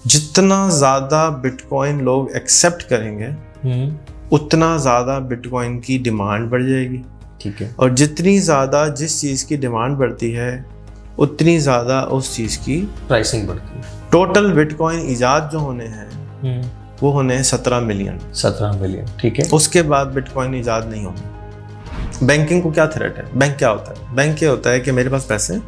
जितना ज़्यादा बिटकॉइन लोग एक्सेप्ट करेंगे उतना ज़्यादा बिटकॉइन की डिमांड बढ़ जाएगी। ठीक है। और जितनी ज़्यादा जिस चीज़ की डिमांड बढ़ती है उतनी ज़्यादा उस चीज़ की प्राइसिंग बढ़ती है। टोटल बिटकॉइन ईजाद जो होने हैं वो होने हैं 17 मिलियन। 17 मिलियन, ठीक है। उसके बाद बिटकॉइन ईजाद नहीं होंगे। बैंकिंग को क्या थ्रेट है? बैंक क्या होता है? बैंक ये होता है कि मेरे पास पैसे,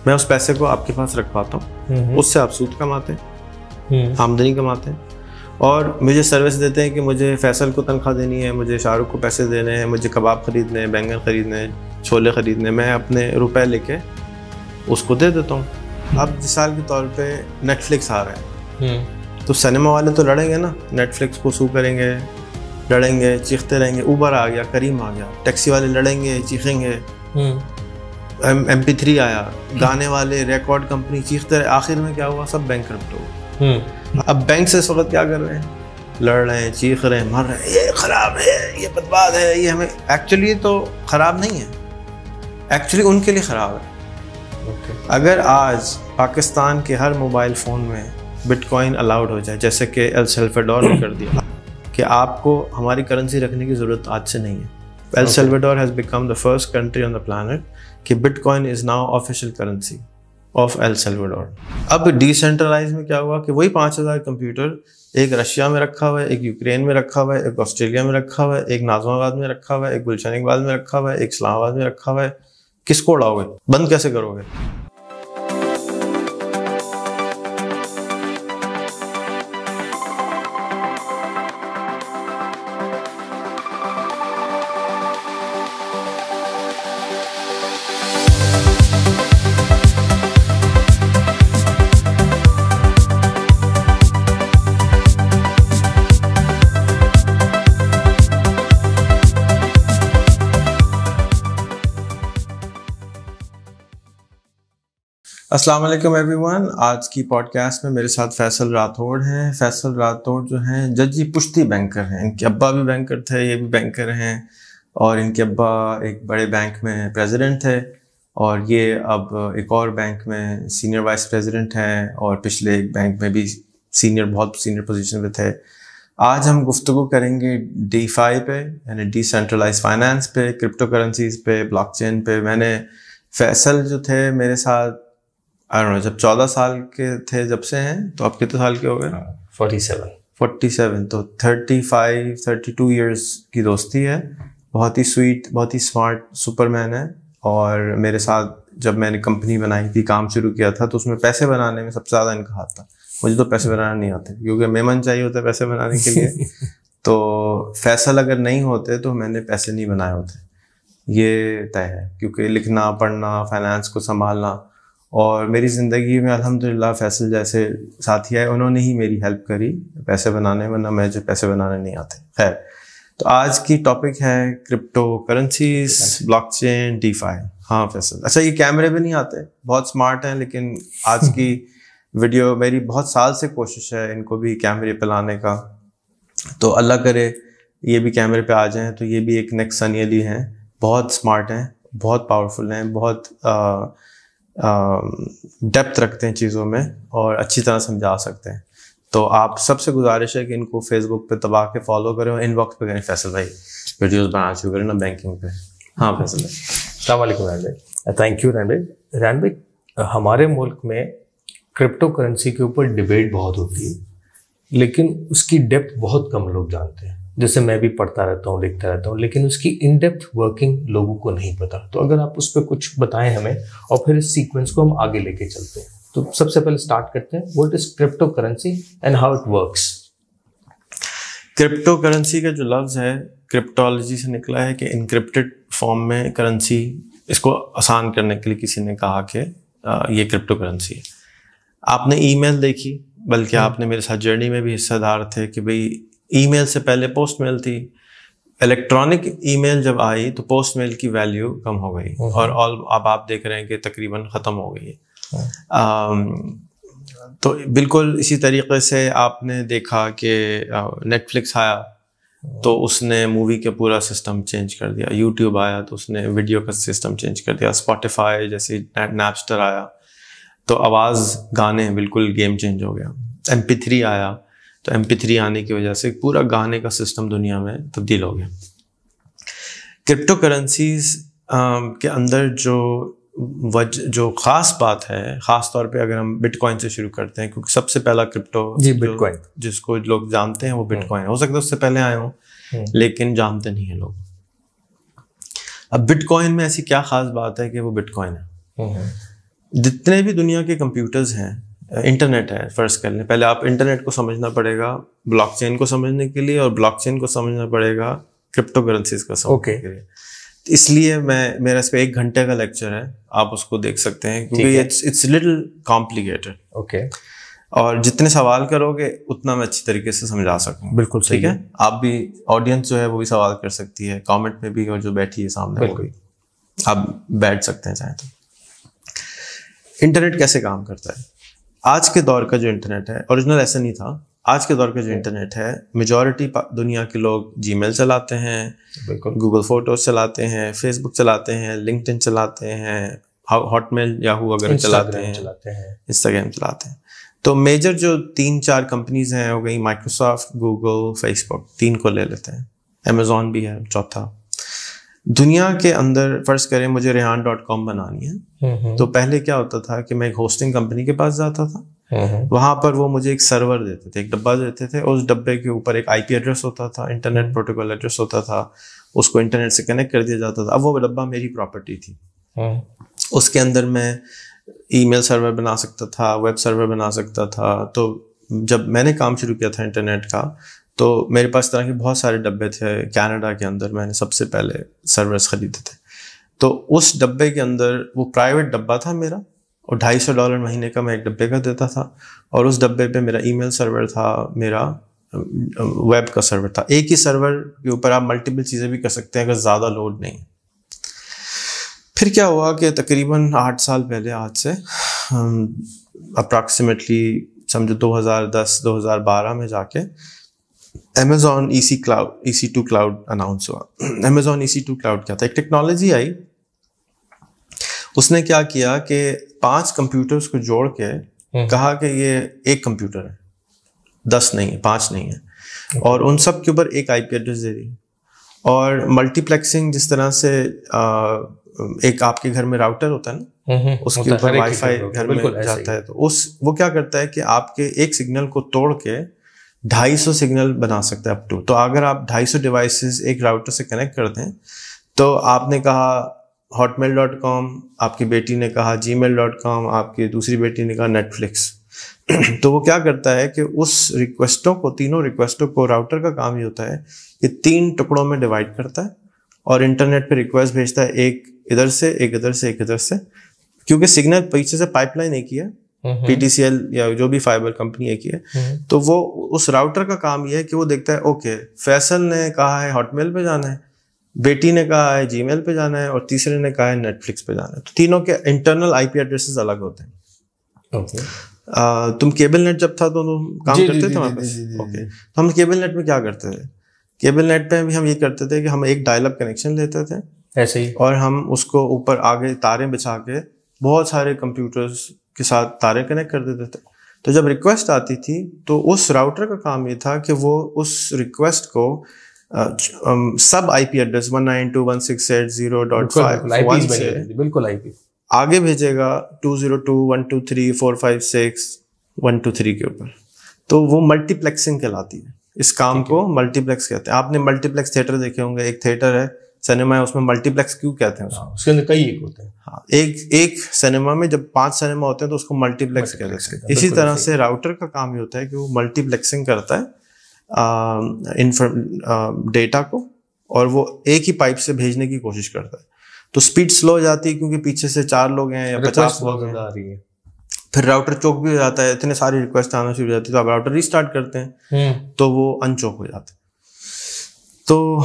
मैं उस पैसे को आपके पास रखवाता हूँ, उससे आप सूद कमाते हैं, आमदनी कमाते हैं, और मुझे सर्विस देते हैं कि मुझे फैसल को तनख्वाह देनी है, मुझे शाहरुख को पैसे देने हैं, मुझे कबाब खरीदने हैं, बैंगन खरीदने हैं, छोले खरीदने, मैं अपने रुपए लेके उसको दे देता हूँ। अब मिसाल के तौर पे नेटफ्लिक्स आ रहा है तो सिनेमा वाले तो लड़ेंगे ना, नेटफ्लिक्स को सू करेंगे, लड़ेंगे, चीखते रहेंगे। ऊबर आ गया, करीम आ गया, टैक्सी वाले लड़ेंगे, चीखेंगे। MP3 आया, गाने वाले, रिकॉर्ड कंपनी चीखते रहे। आखिर में क्या हुआ? सब बैंकरप्ट हो गए। अब बैंक से इस वक्त क्या कर रहे हैं? लड़ रहे हैं, चीख रहे हैं, मर रहे हैं, ये ख़राब है, ये बर्बाद है, ये हमें। एक्चुअली तो ख़राब नहीं है, एक्चुअली उनके लिए ख़राब है। अगर आज पाकिस्तान के हर मोबाइल फ़ोन में बिटकॉइन अलाउड हो जाए, जैसे कि एल सल्वाडोर ने कर दिया कि आपको हमारी करेंसी रखने की ज़रूरत आज से नहीं है। El Salvador has become the first country on the planet कि bitcoin is now official currency of El Salvador. अब डिसेंट्रलाइज में क्या हुआ कि वही 5000 कंप्यूटर एक रशिया में रखा हुआ है, एक यूक्रेन में रखा हुआ है, एक ऑस्ट्रेलिया में रखा हुआ है, एक नाज़िमाबाद में रखा हुआ है, एक गुलशन इकबाल में रखा हुआ है, एक इस्लामाबाद में रखा हुआ है। किसको उड़ाओगे? बंद कैसे करोगे? अस्सलाम वालेकुम एवरीवन। आज की पॉडकास्ट में मेरे साथ फैसल राठौड़ हैं। फैसल राठौड़ जो हैं जजी पुश्ती बैंकर हैं। इनके अब्बा भी बैंकर थे, ये भी बैंकर हैं, और इनके अब्बा एक बड़े बैंक में प्रेसिडेंट थे, और ये अब एक और बैंक में सीनियर वाइस प्रेसिडेंट हैं, और पिछले एक बैंक में भी बहुत सीनियर पोजीशन पे थे। आज हम गुफ्तगू करेंगे DeFi पे, यानी डिसेंट्रलाइज फाइनेंस पे, क्रिप्टो करेंसीज पे, ब्लॉकचेन पे। मैंने फैसल जो थे मेरे साथ जब 14 साल के थे जब से हैं, तो आप कितने साल के हो गए? 47। तो 32 ईयर्स की दोस्ती है। बहुत ही स्वीट, बहुत ही स्मार्ट सुपरमैन है। और मेरे साथ जब मैंने कंपनी बनाई थी, काम शुरू किया था, तो उसमें पैसे बनाने में सबसे ज़्यादा इनका हाथ था। मुझे तो पैसे बनाना नहीं आते, क्योंकि मेमन चाहिए होता है पैसे बनाने के लिए। तो फैसल अगर नहीं होते तो मैंने पैसे नहीं बनाए होते, ये तय है। क्योंकि लिखना, पढ़ना, फाइनेंस को संभालना, और मेरी ज़िंदगी में अल्हम्दुलिल्लाह फैसल जैसे साथी आए, उन्होंने ही मेरी हेल्प करी पैसे बनाने, वरना मुझे पैसे बनाने नहीं आते। खैर, तो आज की टॉपिक है क्रिप्टो करेंसीज, ब्लॉकचेन, DeFi। हाँ फैसल, अच्छा ये कैमरे भी नहीं आते, बहुत स्मार्ट हैं, लेकिन आज की वीडियो मेरी बहुत साल से कोशिश है इनको भी कैमरे पे लाने का। तो अल्लाह करे ये भी कैमरे पे आ जाएँ। तो ये भी एक नेक्स्ट सनी अली हैं, बहुत स्मार्ट हैं, बहुत पावरफुल हैं, बहुत डेप्थ रखते हैं चीज़ों में, और अच्छी तरह समझा सकते हैं। तो आप सबसे गुजारिश है कि इनको फेसबुक पे दबा के फॉलो करें, और इनबॉक्स पे करें फैसल भाई वीडियोस बनाना शुरू करें ना बैंकिंग पे। हाँ फैसल भाई। अस्सलाम वालेकुम रैन भाई। थैंक यू रैन भाई। रैन भाई, हमारे मुल्क में क्रिप्टो करेंसी के ऊपर डिबेट बहुत होती है, लेकिन उसकी डेप्थ बहुत कम लोग जानते हैं। जैसे मैं भी पढ़ता रहता हूँ, लिखता रहता हूँ, लेकिन उसकी इन डेप्थ वर्किंग लोगों को नहीं पता। तो अगर आप उस पर कुछ बताएं हमें, और फिर इस सीक्वेंस को हम आगे लेके चलते हैं। तो सबसे पहले स्टार्ट करते हैं, what is crypto currency and how it works. Crypto currency का जो लफ्ज़ है क्रिप्टोलॉजी से निकला है कि इनक्रिप्टेड फॉर्म में करेंसी। इसको आसान करने के लिए किसी ने कहा कि ये क्रिप्टो करेंसी है। आपने ईमेल देखी, बल्कि आपने मेरे साथ जर्नी में भी हिस्सेदार थे कि भाई ईमेल से पहले पोस्ट मेल थी। इलेक्ट्रॉनिक ईमेल जब आई तो पोस्ट मेल की वैल्यू कम हो गई, और अब आप देख रहे हैं कि तकरीबन ख़त्म हो गई है। तो बिल्कुल इसी तरीके से आपने देखा कि नेटफ्लिक्स आया तो उसने मूवी का पूरा सिस्टम चेंज कर दिया। यूट्यूब आया तो उसने वीडियो का सिस्टम चेंज कर दिया। स्पॉटिफाई जैसे, नैपस्टर आया तो आवाज़, गाने, बिल्कुल गेम चेंज हो गया। MP3 आया, तो MP3 आने की वजह से पूरा गाने का सिस्टम दुनिया में तब्दील हो गया। क्रिप्टो करेंसीज के अंदर जो ख़ास बात है, ख़ास तौर पे अगर हम बिटकॉइन से शुरू करते हैं, क्योंकि सबसे पहला क्रिप्टो बिटकॉइन जिसको लोग जानते हैं वो बिटकॉइन, हो सकता है उससे पहले आए हों लेकिन जानते नहीं हैं लोग। अब बिटकॉइन में ऐसी क्या ख़ास बात है कि वो बिटकॉइन है। जितने भी दुनिया के कंप्यूटर्स हैं, इंटरनेट है, फ़र्ज़ कर लें, पहले आप इंटरनेट को समझना पड़ेगा ब्लॉकचेन को समझने के लिए, और ब्लॉकचेन को समझना पड़ेगा क्रिप्टो करेंसीज को समझने के लिए। इसलिए मेरा इस पे 1 घंटे का लेक्चर है, आप उसको देख सकते हैं, क्योंकि इट्स लिटिल कॉम्प्लिकेटेड। ओके। और जितने सवाल करोगे उतना मैं अच्छी तरीके से समझा सकूँ। बिल्कुल ठीक है। आप भी, ऑडियंस जो है वो भी सवाल कर सकती है कमेंट में भी, और जो बैठी है सामने वो भी, आप बैठ सकते हैं चाहे तो। इंटरनेट कैसे काम करता है? आज के दौर का जो इंटरनेट है, ओरिजिनल ऐसा नहीं था, आज के दौर का जो इंटरनेट है, मेजॉरिटी दुनिया के लोग जीमेल चलाते हैं, गूगल फोटोज चलाते हैं, फेसबुक चलाते हैं, लिंक्डइन चलाते हैं, हॉटमेल याहू वगैरह चलाते हैं, इंस्टाग्राम चलाते हैं। तो मेजर जो 3-4 कंपनीज हैं हो गई माइक्रोसॉफ्ट, गूगल, फेसबुक, 3 को ले लेते हैं, अमेजोन भी है चौथा। दुनिया के अंदर फ़र्ज़ करें मुझे rehan.com बनानी है, तो पहले क्या होता था कि मैं एक होस्टिंग कंपनी के पास जाता था, वहाँ पर वो मुझे एक सर्वर देते थे, एक डब्बा देते थे, उस डब्बे के ऊपर एक IP एड्रेस होता था, इंटरनेट प्रोटोकॉल एड्रेस होता था, उसको इंटरनेट से कनेक्ट कर दिया जाता था। अब वो डब्बा मेरी प्रॉपर्टी थी, उसके अंदर मैं ईमेल सर्वर बना सकता था, वेब सर्वर बना सकता था। तो जब मैंने काम शुरू किया था इंटरनेट का, तो मेरे पास तरह के बहुत सारे डब्बे थे। कनाडा के अंदर मैंने सबसे पहले सर्वर्स खरीदे थे, तो उस डब्बे के अंदर वो प्राइवेट डब्बा था मेरा, और $250 महीने का मैं एक डब्बे का देता था, और उस डब्बे पे मेरा ईमेल सर्वर था, मेरा वेब का सर्वर था। एक ही सर्वर के ऊपर आप मल्टीपल चीज़ें भी कर सकते हैं अगर ज़्यादा लोड नहीं। फिर क्या हुआ कि तकरीबन 8 साल पहले, आज से अप्रॉक्सीमेटली समझो 2010-2012 में जाके Amazon EC2 क्लाउड अनाउंस हुआ। Amazon EC2 क्लाउड क्या था? एक टेक्नोलॉजी आई, उसने क्या किया कि 5 कंप्यूटर्स को जोड़ के कहा कि ये एक कंप्यूटर है, 10 नहीं है, 5 नहीं है, और उन सब के ऊपर एक IP एड्रेस दे दी। और मल्टीप्लेक्सिंग, जिस तरह से एक आपके घर में राउटर होता है ना, उसके ऊपर वाईफाई घर में जाता है, तो वो क्या करता है कि आपके एक सिग्नल को तोड़ के 250 सिग्नल बना सकते हैं अप टू। तो अगर आप 250 डिवाइसेस एक राउटर से कनेक्ट करते हैं, तो आपने कहा hotmail.com, आपकी बेटी ने कहा gmail.com, आपकी दूसरी बेटी ने कहा नेटफ्लिक्स। तो वो क्या करता है कि उस रिक्वेस्टों को, तीनों रिक्वेस्टों को, राउटर का काम ही होता है कि 3 टुकड़ों में डिवाइड करता है और इंटरनेट पे रिक्वेस्ट भेजता है, एक इधर से, एक इधर से, एक इधर से। क्योंकि सिग्नल पीछे से पाइपलाइन एक ही है, PTCL या जो भी फाइबर कंपनी एक ही है, तो वो उस राउटर का काम ये है कि वो देखता है, ओके फैसल ने कहा है हॉटमेल पे जाना है, बेटी ने कहा है जीमेल पे जाना है, और तीसरे ने कहा है नेटफ्लिक्स पे जाना है। तो तीनों के इंटरनल IP एड्रेसेस अलग होते हैं। तुम केबल नेट जब था तो तुम काम करते थे वहाँ पे? ओके। तो हम केबल नेट में क्या करते थे? केबल नेट पे भी हम ये करते थे कि हम एक डायल अप कनेक्शन लेते थे ऐसे ही, और हम उसको ऊपर आगे तारें बिछा के बहुत सारे कंप्यूटर्स के साथ तारें कनेक्ट कर देते थे। तो जब रिक्वेस्ट आती थी तो उस राउटर का काम ये था कि वो उस रिक्वेस्ट को सब IP एड्रेस 192.168.0.5 से बिल्कुल IP आगे भेजेगा 202.123.456.123 के ऊपर। तो वो मल्टीप्लेक्सिंग कहलाती है। इस काम को मल्टीप्लेक्स कहते हैं। आपने मल्टीप्लेक्स थिएटर देखे होंगे, एक थिएटर है, सिनेमा है, उसमें मल्टीप्लेक्स क्यों कहते हैं उसके अंदर कई एक होते हैं। हाँ, एक सिनेमा में जब 5 सिनेमा होते हैं तो उसको मल्टीप्लेक्स कहते हैं। इसी तरह से राउटर का काम ये होता है कि वो मल्टीप्लेक्सिंग करता है डेटा को, और वो एक ही पाइप से भेजने की कोशिश करता है। तो स्पीड स्लो हो जाती है क्योंकि पीछे से 4 लोग हैं या 50 लोग हैं, फिर राउटर चौक भी हो जाता है, इतने सारी रिक्वेस्ट आना शुरू हो जाती है, तो आप राउटर रीस्टार्ट करते हैं तो वो अनचौक हो जाता है। तो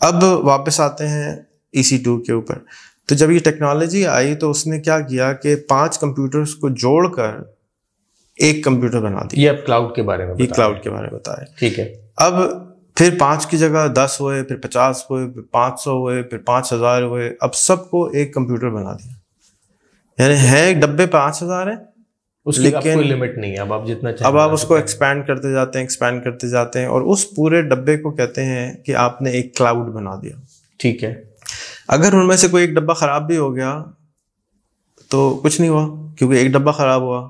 अब वापस आते हैं EC2 के ऊपर। तो जब ये टेक्नोलॉजी आई तो उसने क्या किया कि 5 कंप्यूटर्स को जोड़कर एक कंप्यूटर बना दिया। ये अब क्लाउड के बारे में बताया। ठीक है। अब फिर 5 की जगह 10 हुए, फिर 50 हुए, फिर 500 हुए, फिर 5000 हुए। अब सबको एक कंप्यूटर बना दिया। यानी है एक डब्बे 5000 है, उसकी कोई लिमिट नहीं है, अब आप जितना चाहें अब आप उसको एक्सपैंड करते जाते हैं और उस पूरे डब्बे को कहते हैं कि आपने एक क्लाउड बना दिया। ठीक है। अगर उनमें से कोई एक डब्बा खराब भी हो गया तो कुछ नहीं हुआ, क्योंकि एक डब्बा खराब हुआ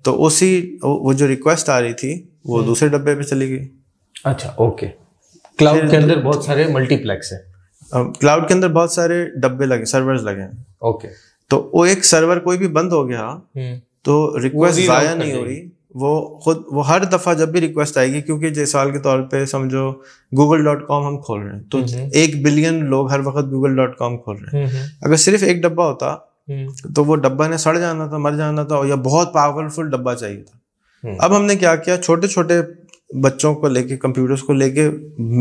तो उसी वो जो रिक्वेस्ट आ रही थी वो दूसरे डब्बे पे चली गई। अच्छा, ओके। क्लाउड के अंदर बहुत सारे मल्टीप्लेक्स है, क्लाउड के अंदर बहुत सारे डब्बे लगे, सर्वर्स लगे हैं। ओके। तो वो एक सर्वर कोई भी बंद हो गया तो रिक्वेस्ट जाया नहीं हो रही, वो हर दफा जब भी रिक्वेस्ट आएगी, क्योंकि जैसाल के तौर पे समझो google.com हम खोल रहे हैं तो 1 बिलियन लोग हर वक्त google.com खोल रहे हैं। अगर सिर्फ एक डब्बा होता तो वो डब्बा ने सड़ जाना था, मर जाना था, या बहुत पावरफुल डब्बा चाहिए था। अब हमने क्या किया, छोटे छोटे बच्चों को लेके, कंप्यूटर्स को लेके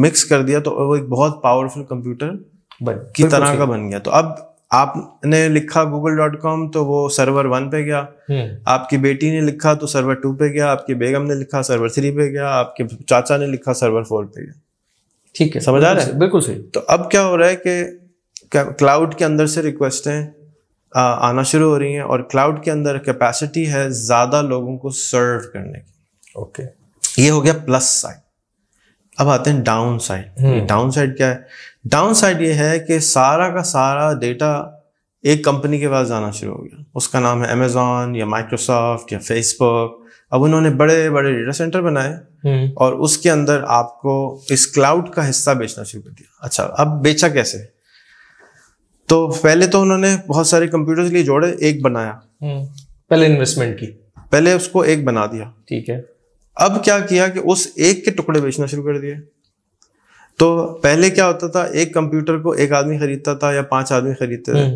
मिक्स कर दिया तो वो एक बहुत पावरफुल कंप्यूटर की तरह का बन गया। तो अब आपने लिखा google.com तो वो सर्वर 1 पे गया, आपकी बेटी ने लिखा तो सर्वर 2 पे गया, आपकी बेगम ने लिखा सर्वर 3 पे गया, आपके चाचा ने लिखा सर्वर 4 पे गया। ठीक है, समझ आ रहा है? बिल्कुल सही। तो अब क्या हो रहा है कि क्लाउड के अंदर से रिक्वेस्टें आना शुरू हो रही हैं और क्लाउड के अंदर कैपेसिटी है ज्यादा लोगों को सर्व करने की। ओके, ये हो गया प्लस साइड। अब आते हैं डाउन साइड। डाउन साइड क्या है? डाउन साइड ये है कि सारा का सारा डेटा एक कंपनी के पास जाना शुरू हो गया, उसका नाम है अमेजॉन या माइक्रोसॉफ्ट या फेसबुक। अब उन्होंने बड़े बड़े डेटा सेंटर बनाए और उसके अंदर आपको इस क्लाउड का हिस्सा बेचना शुरू कर दिया। अच्छा, अब बेचा कैसे? तो पहले तो उन्होंने बहुत सारे कंप्यूटर्स लिए जोड़े, एक बनाया, पहले इन्वेस्टमेंट की, पहले उसको एक बना दिया। ठीक है। अब क्या किया कि उस एक के टुकड़े बेचना शुरू कर दिए। तो पहले क्या होता था, एक कंप्यूटर को एक आदमी खरीदता था या 5 आदमी खरीदते थे।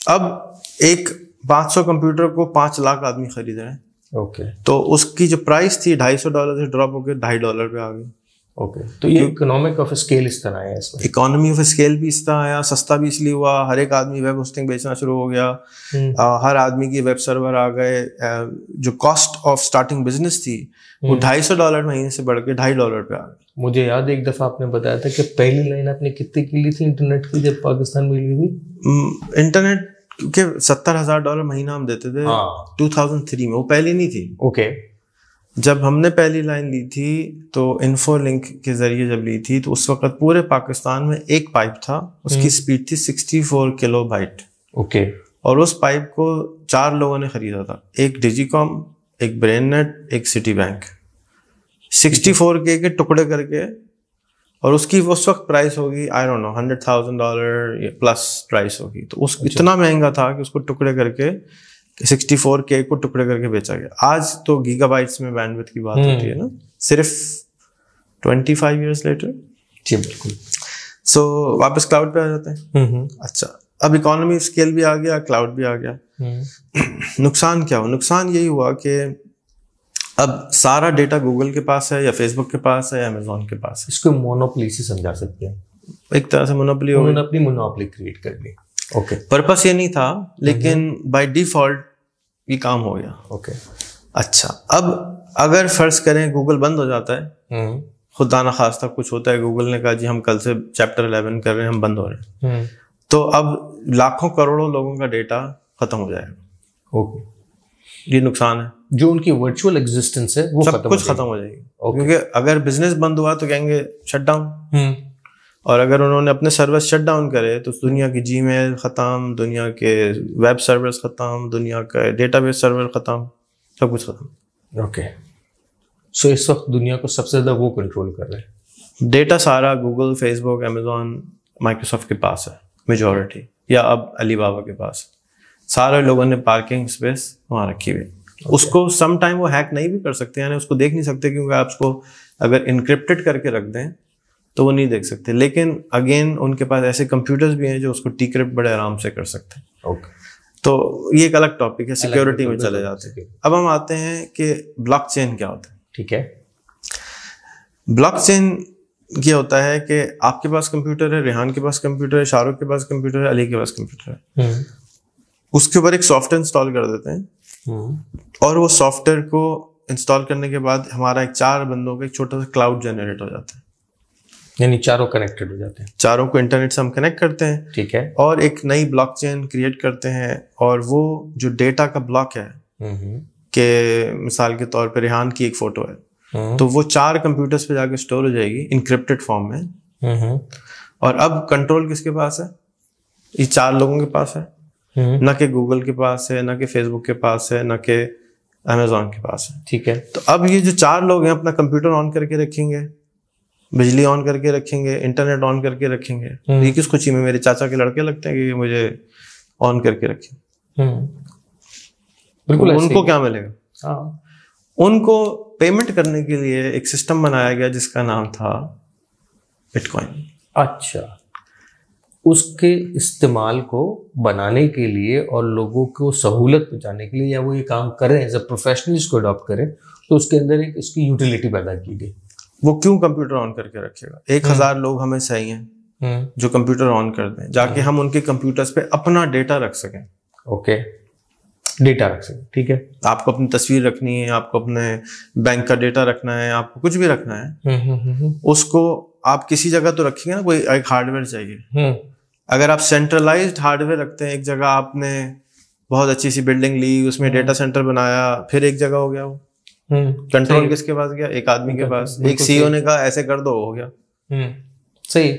अब एक 500 कंप्यूटर को 5 लाख आदमी खरीद रहे हैं। ओके। तो उसकी जो प्राइस थी $250 से ड्रॉप होकर $2.5 पे आ गई। ओके। तो ये इकोनॉमिक ऑफ स्केल इस तरह आया, इसमें इकोनॉमी ऑफ स्केल भी इस तरह आया। सस्ता भी इसलिए हुआ, हर एक आदमी वेब होस्टिंग बेचना शुरू हो गया, हर आदमी की वेब सर्वर आ गए। जो कॉस्ट ऑफ स्टार्टिंग बिजनेस थी वो $250 महीने से बढ़ के $2.5 पे आ गई। मुझे याद है एक दफा आपने बताया था कि पहली लाइन आपने कितने की ली थी इंटरनेट की जब पाकिस्तान में ली थी? इंटरनेट के $70,000 महीना हम देते थे 2003 में, वो पहली नहीं थी। ओके। जब हमने पहली लाइन ली थी तो इन्फोलिंक के जरिए जब ली थी तो उस वक्त पूरे पाकिस्तान में एक पाइप था, उसकी स्पीड थी 64 किलोबाइट। ओके। और उस पाइप को 4 लोगों ने खरीदा था, एक डिजीकॉम, एक ब्रेननेट, एक सिटी बैंक, 64K के टुकड़े करके। और उसकी उस वक्त प्राइस होगी I don't know $100,000 plus price होगी। तो उस इतना महंगा था कि उसको टुकड़े करके 64K को टुकड़े करके बेचा गया। आज तो गीगाबाइट्स में बैंडविड्थ की बात होती है ना, सिर्फ 25 years later। जी बिल्कुल। सो वापस क्लाउड पे आ जाते हैं। अच्छा, अब इकोनॉमी स्केल भी आ गया, क्लाउड भी आ गया। नुकसान क्या हुआ? नुकसान यही हुआ कि अब सारा डेटा गूगल के पास है या फेसबुक के पास है या अमेजोन के पास है। इसको मोनोपोली से समझा सकते हैं, एक तरह से मोनोपोली हो गई, उन्होंने अपनी मोनोपोली क्रिएट कर ली। ओके। पर्पस ये नहीं था लेकिन बाय डिफॉल्ट ये काम हो गया। ओके। अच्छा, अब अगर फर्ज करें गूगल बंद हो जाता है, खुदा ना खास्ता कुछ होता है, गूगल ने कहा जी हम कल से चैप्टर 11 कर रहे हैं, हम बंद हो रहे हैं, तो अब लाखों करोड़ों लोगों का डेटा खत्म हो जाएगा। ओके। ये नुकसान है। जो उनकी वर्चुअल एग्जिस्टेंस है वो सब कुछ खत्म हो जाएगी। क्योंकि अगर बिजनेस बंद हुआ तो कहेंगे शट डाउन, और अगर उन्होंने अपने सर्वर शट डाउन करे तो दुनिया की जीमेल खत्म, दुनिया के वेब सर्वर्स खत्म, दुनिया का डेटाबेस सर्वर खत्म, सब कुछ खत्म। ओके। सो इस वक्त दुनिया को सबसे ज्यादा वो कंट्रोल कर रहे हैं। डेटा सारा गूगल, फेसबुक, अमेजोन, माइक्रोसॉफ्ट के पास है मेजॉरिटी, या अब अलीबाबा के पास। सारे लोगों ने पार्किंग स्पेस वहाँ रखी हुई। उसको सम टाइम वो हैक नहीं भी कर सकते, यानी उसको देख नहीं सकते, क्योंकि आप उसको अगर इनक्रिप्टेड करके रख दें तो वो नहीं देख सकते। लेकिन अगेन उनके पास ऐसे कंप्यूटर्स भी हैं जो उसको डिक्रिप्ट बड़े आराम से कर सकते हैं। ओके। तो ये एक अलग टॉपिक है, सिक्योरिटी में चले जाते हैं। अब हम आते हैं कि ब्लॉकचेन क्या होता है। ठीक है। ब्लॉकचेन ये होता है कि आपके पास कंप्यूटर है, रेहान के पास कंप्यूटर है, शाहरुख के पास कंप्यूटर है, अली के पास कंप्यूटर है, उसके ऊपर एक सॉफ्टवेयर इंस्टॉल कर देते हैं और वो सॉफ्टवेयर को इंस्टॉल करने के बाद हमारा एक 4 बंदों का एक छोटा सा क्लाउड जनरेट हो जाता है, यानी चारों कनेक्टेड हो जाते हैं। चारों को इंटरनेट से हम कनेक्ट करते हैं। ठीक है। और एक नई ब्लॉकचेन क्रिएट करते हैं, और वो जो डेटा का ब्लॉक है कि मिसाल के तौर पे रेहान की एक फ़ोटो है, तो वो 4 कंप्यूटर्स पे जाके स्टोर हो जाएगी इनक्रिप्टेड फॉर्म में। और अब कंट्रोल किसके पास है? ये 4 लोगों के पास है, ना कि गूगल के पास है, ना कि फेसबुक के पास है, ना कि अमेजोन के पास है। ठीक है। तो अब ये जो 4 लोग हैं अपना कंप्यूटर ऑन करके रखेंगे, बिजली ऑन करके रखेंगे, इंटरनेट ऑन करके रखेंगे। ये किस खुशी में? मेरे चाचा के लड़के लगते हैं कि मुझे ऑन करके रखें। बिल्कुल। उनको क्या मिलेगा? उनको पेमेंट करने के लिए एक सिस्टम बनाया गया जिसका नाम था बिटकॉइन। अच्छा, उसके इस्तेमाल को बनाने के लिए और लोगों को सहूलत पहुंचाने के लिए, या वो ये काम करें एज अ प्रोफेशनल, इसको अडॉप्ट करें, तो उसके अंदर एक इसकी यूटिलिटी पैदा की गई। वो क्यों कंप्यूटर ऑन करके रखेगा? 1000 लोग हमें सही हैं जो कंप्यूटर ऑन कर दें, जाके हम उनके कंप्यूटर्स पे अपना डेटा रख सकें। ओके, डेटा रख सकें। ठीक है। आपको अपनी तस्वीर रखनी है, आपको अपने बैंक का डेटा रखना है, आपको कुछ भी रखना है, उसको आप किसी जगह तो रखेंगे ना, कोई एक हार्डवेयर चाहिए। अगर आप सेंट्रलाइज्ड हार्डवेयर रखते हैं एक जगह, आपने बहुत अच्छी सी बिल्डिंग ली, उसमें डेटा सेंटर बनाया, फिर एक जगह हो गया वो। कंट्रोल किसके पास गया? एक आदमी के पास। एक सीईओ ने कहा ऐसे कर दो, हो गया। सही।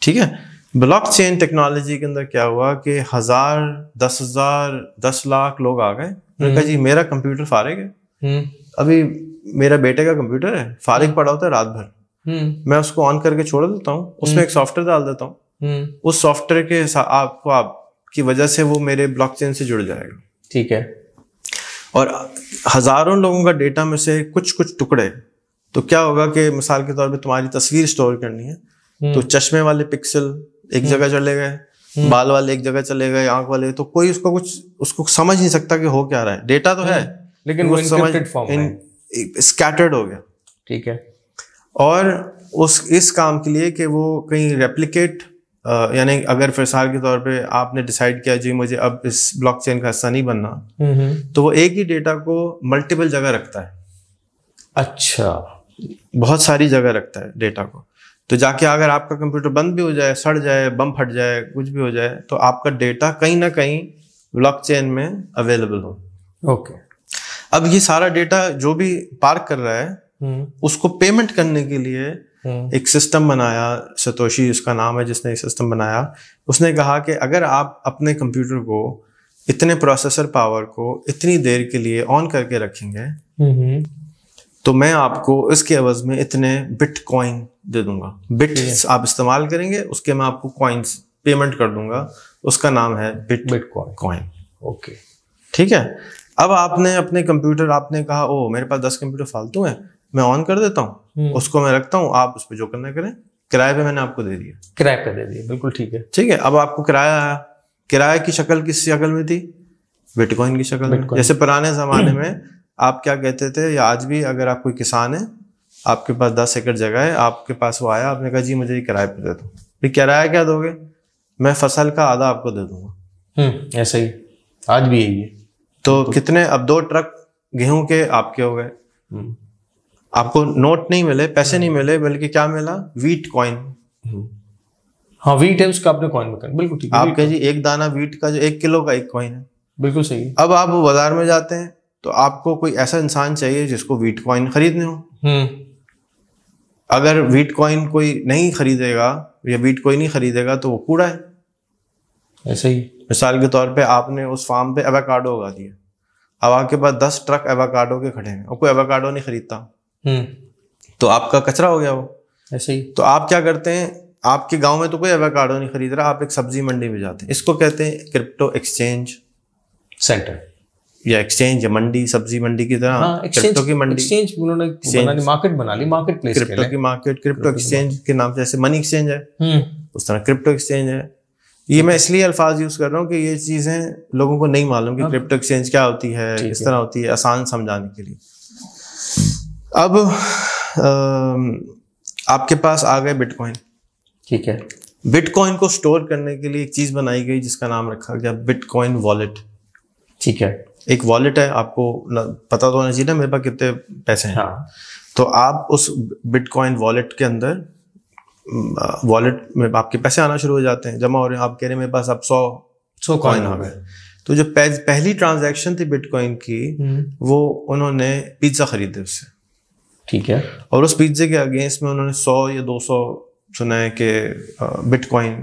ठीक है। ब्लॉकचेन टेक्नोलॉजी के अंदर क्या हुआ कि 1000, 10,000, 10 लाख लोग आ गए। उन्होंने कहा जी मेरा कंप्यूटर फारिग है, अभी मेरा बेटे का कंप्यूटर है, फारिग पड़ा होता है रात भर, मैं उसको ऑन करके छोड़ देता हूँ, उसमें एक सॉफ्टवेयर डाल देता हूँ, उस सॉफ्टवेयर के आपकी वजह से वो मेरे ब्लॉकचेन से जुड़ जाएगा। ठीक है। और हजारों लोगों का डेटा में से कुछ कुछ टुकड़े, तो क्या होगा कि मिसाल के तौर पे तुम्हारी तस्वीर स्टोर करनी है, तो चश्मे वाले पिक्सल एक जगह चले गए, बाल वाले एक जगह चले गए, आंख वाले, तो कोई उसको समझ नहीं सकता कि हो क्या रहा है। डेटा तो है लेकिन वो एन्क्रिप्टेड फॉर्म में स्कैटर्ड हो गया। ठीक है। और इस काम के लिए कि वो कहीं रेप्लिकेट, यानी अगर फिर के तौर पे आपने डिसाइड किया जी मुझे अब इस ब्लॉकचेन का हिस्सा नहीं बनना, तो वो एक ही डेटा को मल्टीपल जगह रखता है। अच्छा, बहुत सारी जगह रखता है डेटा को। तो जाके अगर आपका कंप्यूटर बंद भी हो जाए, सड़ जाए, बम फट जाए, कुछ भी हो जाए, तो आपका डेटा कहीं ना कहीं ब्लॉकचेन में अवेलेबल हो। ओके। अब ये सारा डेटा जो भी पार्क कर रहा है, उसको पेमेंट करने के लिए एक सिस्टम बनाया, सतोशी उसका नाम है जिसने सिस्टम बनाया। उसने कहा कि अगर आप अपने कंप्यूटर को इतने प्रोसेसर पावर को इतनी देर के लिए ऑन करके रखेंगे, तो मैं आपको इसके एवज में इतने बिटकॉइन दे दूंगा। बिट आप इस्तेमाल करेंगे, उसके मैं आपको कॉइन्स पेमेंट कर दूंगा, उसका नाम है बिटकॉइन। ओके, ठीक है। अब आपने अपने कंप्यूटर, आपने कहा ओ मेरे पास 10 कंप्यूटर फालतू हैं, मैं ऑन कर देता हूँ, उसको मैं रखता हूँ, आप उस पर जो करना करें। किराए पे मैंने आपको दे दिया। किराए पे दे दिया, बिल्कुल ठीक है। ठीक है। अब आपको किराया आया, किराए की शक्ल किस शक्ल में थी? बिटकॉइन की शक्ल में। जैसे पुराने जमाने में आप क्या कहते थे, या आज भी अगर आप कोई किसान है, आपके पास 10 एकड़ जगह है, आपके पास वो आया, आपने कहा जी मुझे किराए पे दे दो। फिर किराया क्या दोगे? मैं फसल का आधा आपको दे दूंगा। ऐसा ही आज भी यही है। तो कितने, अब 2 ट्रक गेहूं के आपके हो गए। आपको नोट नहीं मिले, पैसे नहीं मिले, बल्कि क्या मिला? Wheat coin. हाँ, वीट है, उसका आपने कॉइन में, बिल्कुल ठीक है। आप कहे जी एक दाना वीट का जो 1 किलो का एक कॉइन है। बिल्कुल सही। अब आप बाजार में जाते हैं तो आपको कोई ऐसा इंसान चाहिए जिसको वीट कॉइन खरीदने हो। अगर वीट कॉइन कोई नहीं खरीदेगा या वीट कोई नहीं खरीदेगा तो वो कूड़ा है। ऐसे ही मिसाल के तौर पे आपने उस फार्म पे एवोकाडो उगा दिया, अब आपके पास 10 ट्रक एवोकाडो के खड़े हैं और कोई एवोकाडो नहीं खरीदता, तो आपका कचरा हो गया वो। ऐसे ही। तो आप क्या करते हैं, आपके गांव में तो कोई एवोकाडो नहीं खरीद रहा, आप एक सब्जी मंडी में जाते हैं, इसको कहते हैं क्रिप्टो एक्सचेंज सेंटर या एक्सचेंज या मंडी, सब्जी मंडी की तरह। हाँ, क्रिप्टो की मंडी, एक्सचेंज उन्होंने मार्केट बना ली, मार्केट प्लेस क्रिप्टो की मार्केट, क्रिप्टो एक्सचेंज के नाम से, जैसे मनी एक्सचेंज है उस तरह क्रिप्टो एक्सचेंज है। ये मैं इसलिए अल्फाज यूज कर रहा हूँ कि ये चीजें लोगों को नहीं मालूम कि क्रिप्टो एक्सचेंज क्या होती है, इस तरह होती है, आसान समझाने के लिए। अब आपके पास आ गए बिटकॉइन। ठीक है। बिटकॉइन को स्टोर करने के लिए एक चीज बनाई गई जिसका नाम रखा गया बिटकॉइन वॉलेट। ठीक है। एक वॉलेट है, आपको पता तो होना चाहिए ना मेरे पास कितने पैसे हैं। हाँ। तो आप उस बिटकॉइन वॉलेट के अंदर, वॉलेट में आपके पैसे आना शुरू हो जाते हैं, जमा हो रहे हैं, आप कह रहे हैं मेरे पास अब 100 कॉइन आ गए, तो जो पहली ट्रांजैक्शन थी बिटकॉइन की, वो उन्होंने पिज्जा खरीदे उससे, ठीक है, और उस पिज्जे के अगेंस्ट में उन्होंने 100 या 200 सुना है कि बिटकॉइन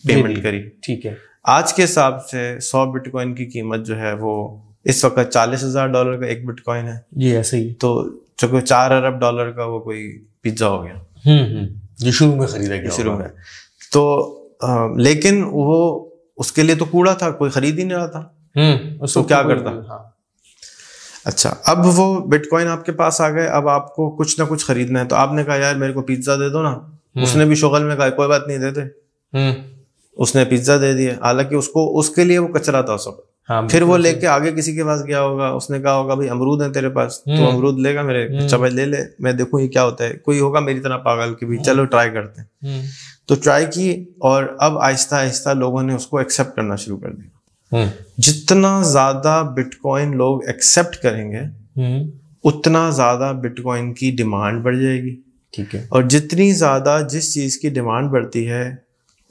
पेमेंट करी। ठीक है, आज के हिसाब से 100 बिटकॉइन की कीमत जो है वो इस वक्त $40,000 का एक बिटकॉइन है जी, ऐसे ही। तो जो $4 अरब का वो कोई पिज्जा हो गया जो शुरू में खरीदा गया, शुरू में। तो लेकिन वो उसके लिए तो कूड़ा था, कोई खरीद ही नहीं रहा था, उसको क्या करता। हाँ। अच्छा, अब वो बिटकॉइन आपके पास आ गए, अब आपको कुछ ना कुछ खरीदना है, तो आपने कहा यार मेरे को पिज्जा दे दो ना। उसने भी शुगल में कहा कोई बात नहीं, दे दे। उसने पिज्जा दे दिया, हालांकि उसको उसके लिए वो कचरा था सब। हाँ, फिर वो लेके आगे किसी के पास गया होगा, उसने कहा होगा भाई अमरूद है तेरे पास, तो अमरूद लेगा मेरे, अच्छा भाई ले ले, मैं देखूं ये क्या होता है। कोई होगा मेरी तरह पागल कि भाई चलो ट्राई करते हैं, तो ट्राई की, और अब आहिस्ता आहिस्ता लोगों ने उसको एक्सेप्ट करना शुरू कर दिया। जितना ज्यादा बिटकॉइन लोग एक्सेप्ट करेंगे उतना ज्यादा बिटकॉइन की डिमांड बढ़ जाएगी। ठीक है, और जितनी ज्यादा जिस चीज की डिमांड बढ़ती है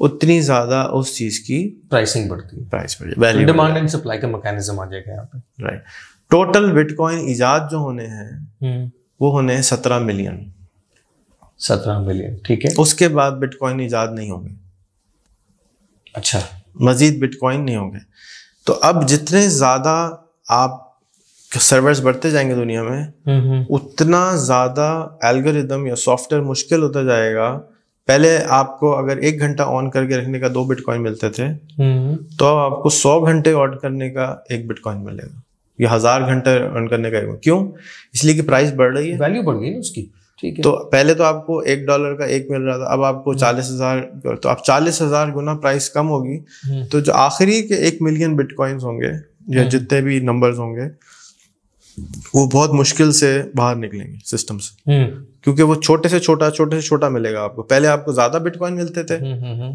उतनी ज्यादा उस चीज की प्राइसिंग बढ़ती है, प्राइस बढ़ जाए, डिमांड एंड सप्लाई का मैकेनिज्म आ जाएगा यहाँ पे। राइट। टोटल बिटकॉइन इजाद जो होने हैं वो होने हैं 17 मिलियन। 17 मिलियन, ठीक है। उसके बाद बिटकॉइन इजाद नहीं होंगे। अच्छा, मजीद बिटकॉइन नहीं होंगे। तो अब जितने ज्यादा आप सर्वर्स बढ़ते जाएंगे दुनिया में, उतना ज्यादा एल्गोरिदम या सॉफ्टवेयर मुश्किल होता जाएगा। पहले आपको अगर 1 घंटा ऑन करके रखने का 2 बिटकॉइन मिलते थे, तो अब आपको 100 घंटे ऑन करने का 1 बिटकॉइन मिलेगा, या 1000 घंटे ऑन करने का। क्यों? इसलिए कि प्राइस बढ़ रही है, वैल्यू बढ़ गई ना उसकी। ठीक है, तो पहले तो आपको $1 का 1 मिल रहा था, अब आपको 40,000, तो अब 40,000 गुना प्राइस कम होगी। तो जो आखिरी के 1 मिलियन बिटकॉइंस होंगे या जितने भी नंबर्स होंगे, वो बहुत मुश्किल से बाहर निकलेंगे सिस्टम से, क्योंकि वो छोटे से छोटा मिलेगा आपको। पहले आपको ज्यादा बिटकॉइन मिलते थे,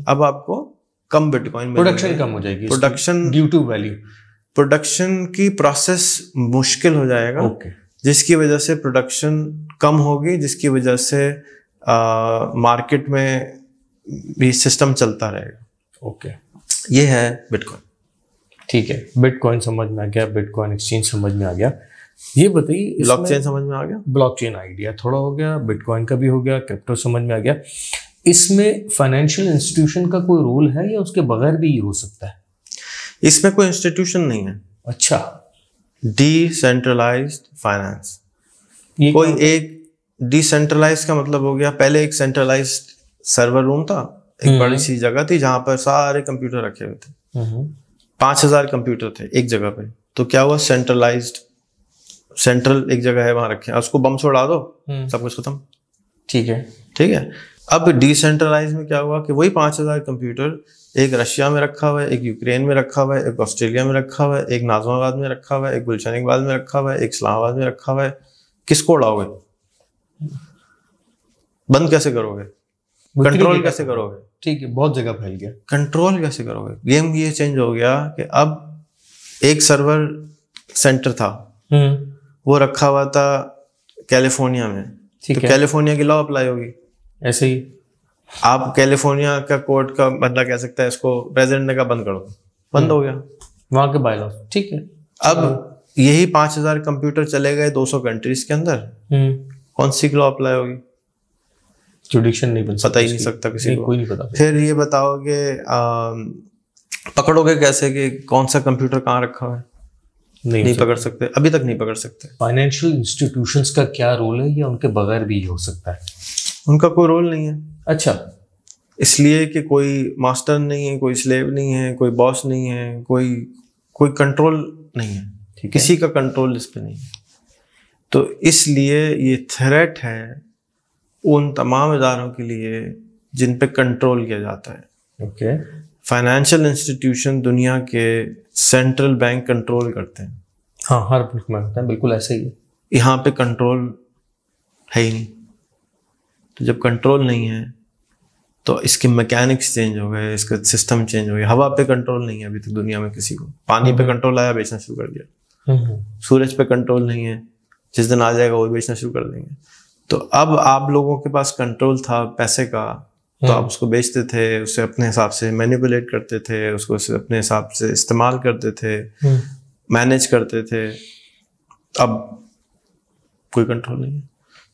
अब आपको कम बिटकॉइन, प्रोडक्शन कम हो जाएगी, production due to value, production की प्रोसेस मुश्किल हो जाएगा, जिसकी वजह से प्रोडक्शन कम होगी, जिसकी वजह से मार्केट में भी सिस्टम चलता रहेगा। ओके, ये है बिटकॉइन। ठीक है, बिटकॉइन समझ में आ गया, बिटकॉइन एक्सचेंज समझ में आ गया। ये बताइए, ब्लॉकचेन समझ में आ गया, ब्लॉकचेन आइडिया थोड़ा हो गया, बिटकॉइन का भी हो गया, क्रिप्टो समझ में आ गया। इसमें फाइनेंशियल इंस्टीट्यूशन का कोई रोल है या उसके बगैर भी ये हो सकता है? इसमें कोई इंस्टीट्यूशन नहीं है। अच्छा, डिसेंट्रलाइज्ड फाइनेंस। कोई एक डिसेंट्रलाइज का मतलब हो गया, पहले एक सेंट्रलाइज्ड सर्वर रूम था, एक बड़ी सी जगह थी जहां पर सारे कंप्यूटर रखे हुए थे, 5000 कंप्यूटर थे एक जगह पे। तो क्या हुआ, सेंट्रलाइज्ड, सेंट्रल एक जगह है वहां रखे, उसको बम छोड़ा दो, सब कुछ खत्म। ठीक है, ठीक है। अब डिसेंट्रलाइज में क्या हुआ कि वही 5000 कंप्यूटर एक रशिया में रखा हुआ है, एक यूक्रेन में रखा हुआ है, एक ऑस्ट्रेलिया में रखा हुआ है, एक नाज़िमाबाद में रखा हुआ है, एक गुलशनिकबाद में रखा हुआ है, एक इस्लामाबाद में रखा हुआ है। किसको उड़ाओगे? बंद कैसे करोगे? कंट्रोल कैसे करोगे? ठीक है, बहुत जगह फैल गया, कंट्रोल कैसे करोगे? गेम ये चेंज हो गया कि अब एक सर्वर सेंटर था, वो रखा हुआ था कैलिफोर्निया में, तो कैलिफोर्निया की लॉ अप्लाई होगी। ऐसे ही आप कैलिफोर्निया का कोर्ट का बंदा कह सकता है इसको, प्रेसिडेंट ने कहा बंद कर दो, बंद हो गया वहां के बायलॉज। ठीक है, अब यही 5000 कंप्यूटर चले गए 200 कंट्रीज के अंदर, कौन सी लॉ अप्लाई होगी? जुडिक्शन नहीं बन सकता, पता ही नहीं सकता किसी को, कोई नहीं पता। फिर ये बताओगे पकड़ोगे कैसे कि कौन सा कंप्यूटर कहाँ रखा है? नहीं पकड़ सकते, अभी तक नहीं पकड़ सकते। फाइनेंशियल इंस्टीट्यूशंस का क्या रोल है या उनके बगैर भी हो सकता है? उनका कोई रोल नहीं है। अच्छा, इसलिए कि कोई मास्टर नहीं है, कोई स्लेव नहीं है, कोई बॉस नहीं है, कोई कंट्रोल नहीं है, किसी का कंट्रोल इस पे नहीं है। तो इसलिए ये थ्रेट है उन तमाम इदारों के लिए जिन पे कंट्रोल किया जाता है। ओके, फाइनेंशियल इंस्टीट्यूशन दुनिया के सेंट्रल बैंक कंट्रोल करते हैं। हाँ, हर मुल्क में होता है, बिल्कुल ऐसे ही है। यहाँ पे कंट्रोल है ही नहीं, तो जब कंट्रोल नहीं है तो इसके मैकेनिक्स चेंज हो गए, इसका सिस्टम चेंज हो गया। हवा पे कंट्रोल नहीं है अभी तक दुनिया में किसी को, पानी पे कंट्रोल आया बेचना शुरू कर दिया, सूरज पे कंट्रोल नहीं है, जिस दिन आ जाएगा वो बेचना शुरू कर देंगे। तो अब आप लोगों के पास कंट्रोल था पैसे का, तो आप उसको बेचते थे, उसे अपने हिसाब से मैनिपुलेट करते थे, उसको अपने हिसाब से इस्तेमाल करते थे, मैनेज करते थे। अब कोई कंट्रोल नहीं है।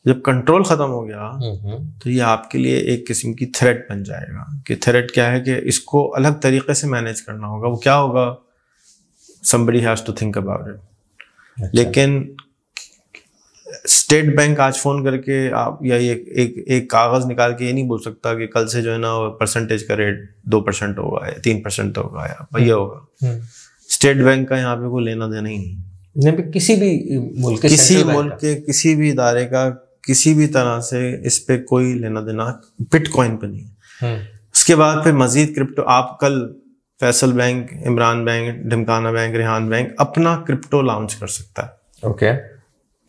जब कंट्रोल खत्म हो गया तो ये आपके लिए एक किस्म की थ्रेट बन जाएगा कि थ्रेट क्या है कि इसको अलग तरीके से मैनेज करना होगा। वो क्या होगा, somebody has to think about it। लेकिन स्टेट बैंक आज फोन करके आप या एक कागज निकाल के ये नहीं बोल सकता कि कल से जो है ना परसेंटेज का रेट 2% होगा या 3% होगा या ये होगा। स्टेट बैंक का यहाँ पे कोई लेना देना ही नहीं। किसी भी मुल्क के किसी भी इदारे का किसी भी तरह से इस पे कोई लेना देना बिटकॉइन पे नहीं है। उसके बाद फिर मजीद क्रिप्टो, आप कल फैसल बैंक, इमरान बैंक, ढिमकाना बैंक, रेहान बैंक अपना क्रिप्टो लॉन्च कर सकता है। ओके।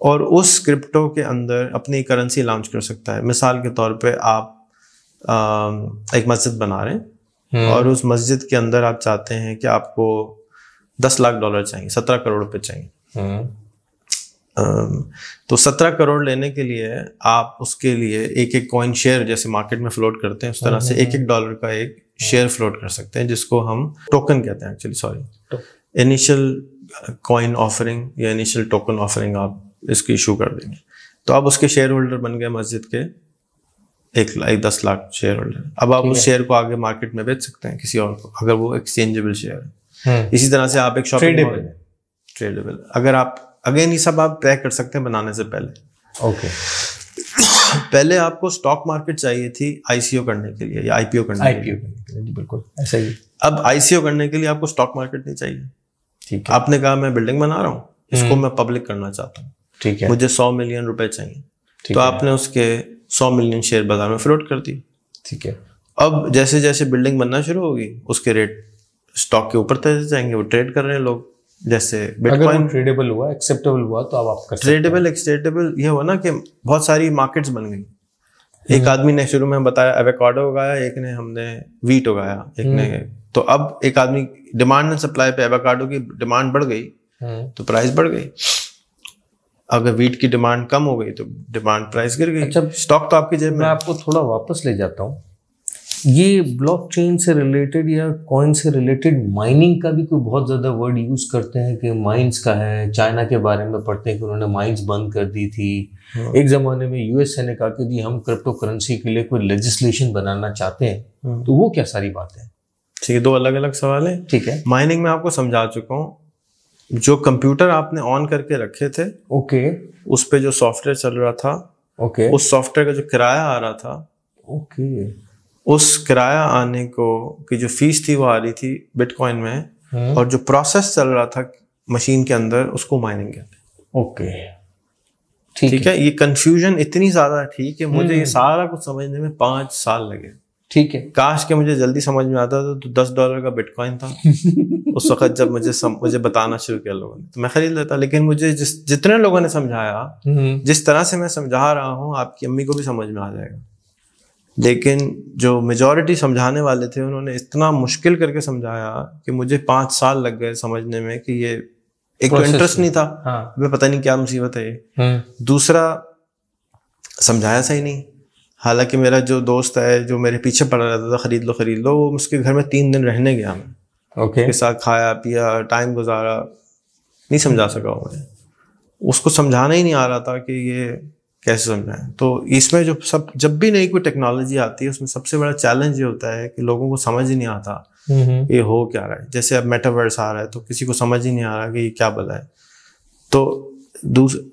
और उस क्रिप्टो के अंदर अपनी करेंसी लॉन्च कर सकता है। मिसाल के तौर पे आप एक मस्जिद बना रहे हैं और उस मस्जिद के अंदर आप चाहते हैं कि आपको $10 लाख चाहिए, 17 करोड़ रुपए चाहिए। तो 17 करोड़ लेने के लिए आप उसके लिए एक कॉइन शेयर, जैसे मार्केट में फ्लोट करते हैं उस तरह से $1 का एक शेयर फ्लोट कर सकते हैं, जिसको हम टोकन कहते हैं actually, sorry, initial coin offering या इनिशियल टोकन ऑफरिंग आप इसको इशू कर देंगे। तो आप उसके शेयर होल्डर बन गए मस्जिद के 10 लाख शेयर होल्डर। अब आप उस शेयर को आगे मार्केट में बेच सकते हैं किसी और को, अगर वो एक्सचेंजेबल शेयर है। इसी तरह से आप एक शॉपिंग ट्रेडेबल, अगर आप अगेन ये सब आप तय कर सकते हैं बनाने से पहले। ओके। पहले आपको स्टॉक मार्केट चाहिए थी आईसीओ करने के लिए या आईपीओ करने के लिए। बिल्कुल ऐसा ही। अब आईसीओ करने के लिए आपको स्टॉक मार्केट नहीं चाहिए। ठीक है। आपने कहा मैं बिल्डिंग बना रहा हूँ, इसको मैं पब्लिक करना चाहता हूँ। ठीक है। मुझे 100 मिलियन रुपए चाहिए, तो आपने उसके 100 मिलियन शेयर बाजार में फ्लोट कर दी। ठीक है। अब जैसे जैसे बिल्डिंग बनना शुरू होगी उसके रेट स्टॉक के ऊपर तय जाएंगे, वो ट्रेड कर रहे हैं लोग। जैसे बिटकॉइन ट्रेडेबल हुआ, एक्सेप्टेबल हुआ, तो अब आप कर सकते हैं। ट्रेडेबल एक्सेप्टेबल ये हुआ ना कि बहुत सारी मार्केट्स बन गई। एक आदमी ने शुरू में बताया एवोकाडो उगाया, एक ने हमने वीट उगाया, एक ने, तो अब एक आदमी डिमांड एंड सप्लाई पे एवोकाडो की डिमांड बढ़ गई तो प्राइस बढ़ गई। अगर वीट की डिमांड कम हो गई तो डिमांड प्राइस गिर गई। अच्छा, स्टॉक तो आपकी जेब में। मैं आपको थोड़ा वापस ले जाता हूँ। ये ब्लॉकचेन से रिलेटेड या कॉइन से रिलेटेड माइनिंग का भी कोई बहुत ज्यादा वर्ड यूज करते हैं कि माइंस का है। चाइना के बारे में पढ़ते हैं कि उन्होंने माइंस बंद कर दी थी। एक जमाने में यूएसए ने कहा कि जी हम क्रिप्टो करेंसी के लिए कोई लेजिस्लेशन बनाना चाहते हैं। तो वो क्या सारी बातें हैं? ठीक है, दो अलग अलग सवाल है। ठीक है। माइनिंग में आपको समझा चुका हूँ। जो कंप्यूटर आपने ऑन करके रखे थे, ओके, उस पे जो सॉफ्टवेयर चल रहा था, ओके, उस सॉफ्टवेयर का जो किराया आ रहा था, ओके, उस किराया आने को की जो फीस थी वो आ रही थी बिटकॉइन में, और जो प्रोसेस चल रहा था मशीन के अंदर उसको माइनिंग कहते हैं। ओके, ठीक है। ये कंफ्यूजन इतनी ज्यादा थी कि मुझे ये सारा कुछ समझने में 5 साल लगे। ठीक है। काश के मुझे जल्दी समझ में आता था तो $10 का बिटकॉइन था उस वक्त जब मुझे बताना शुरू किया लोगों ने, तो मैं खरीद लेता। लेकिन मुझे जितने लोगों ने समझाया, जिस तरह से मैं समझा रहा हूँ, आपकी अम्मी को भी समझ में आ जाएगा। लेकिन जो मेजॉरिटी समझाने वाले थे उन्होंने इतना मुश्किल करके समझाया कि मुझे 5 साल लग गए समझने में कि ये एक तो इंटरेस्ट नहीं था। हाँ। मैं पता नहीं क्या मुसीबत है ये। दूसरा, समझाया सही नहीं। हालांकि मेरा जो दोस्त है जो मेरे पीछे पड़ा रहता था खरीद लो, वो उसके घर में 3 दिन रहने गया मैं। उसके साथ खाया पिया, टाइम गुजारा, नहीं समझा सका मुझे। उसको समझाना ही नहीं आ रहा था कि ये कैसे समझाएं। तो इसमें जब भी नई कोई टेक्नोलॉजी आती है उसमें सबसे बड़ा चैलेंज ये होता है कि लोगों को समझ ही नहीं आता ये हो क्या रहा है। जैसे अब मेटावर्स आ रहा है तो किसी को समझ ही नहीं आ रहा कि ये क्या भला है। तो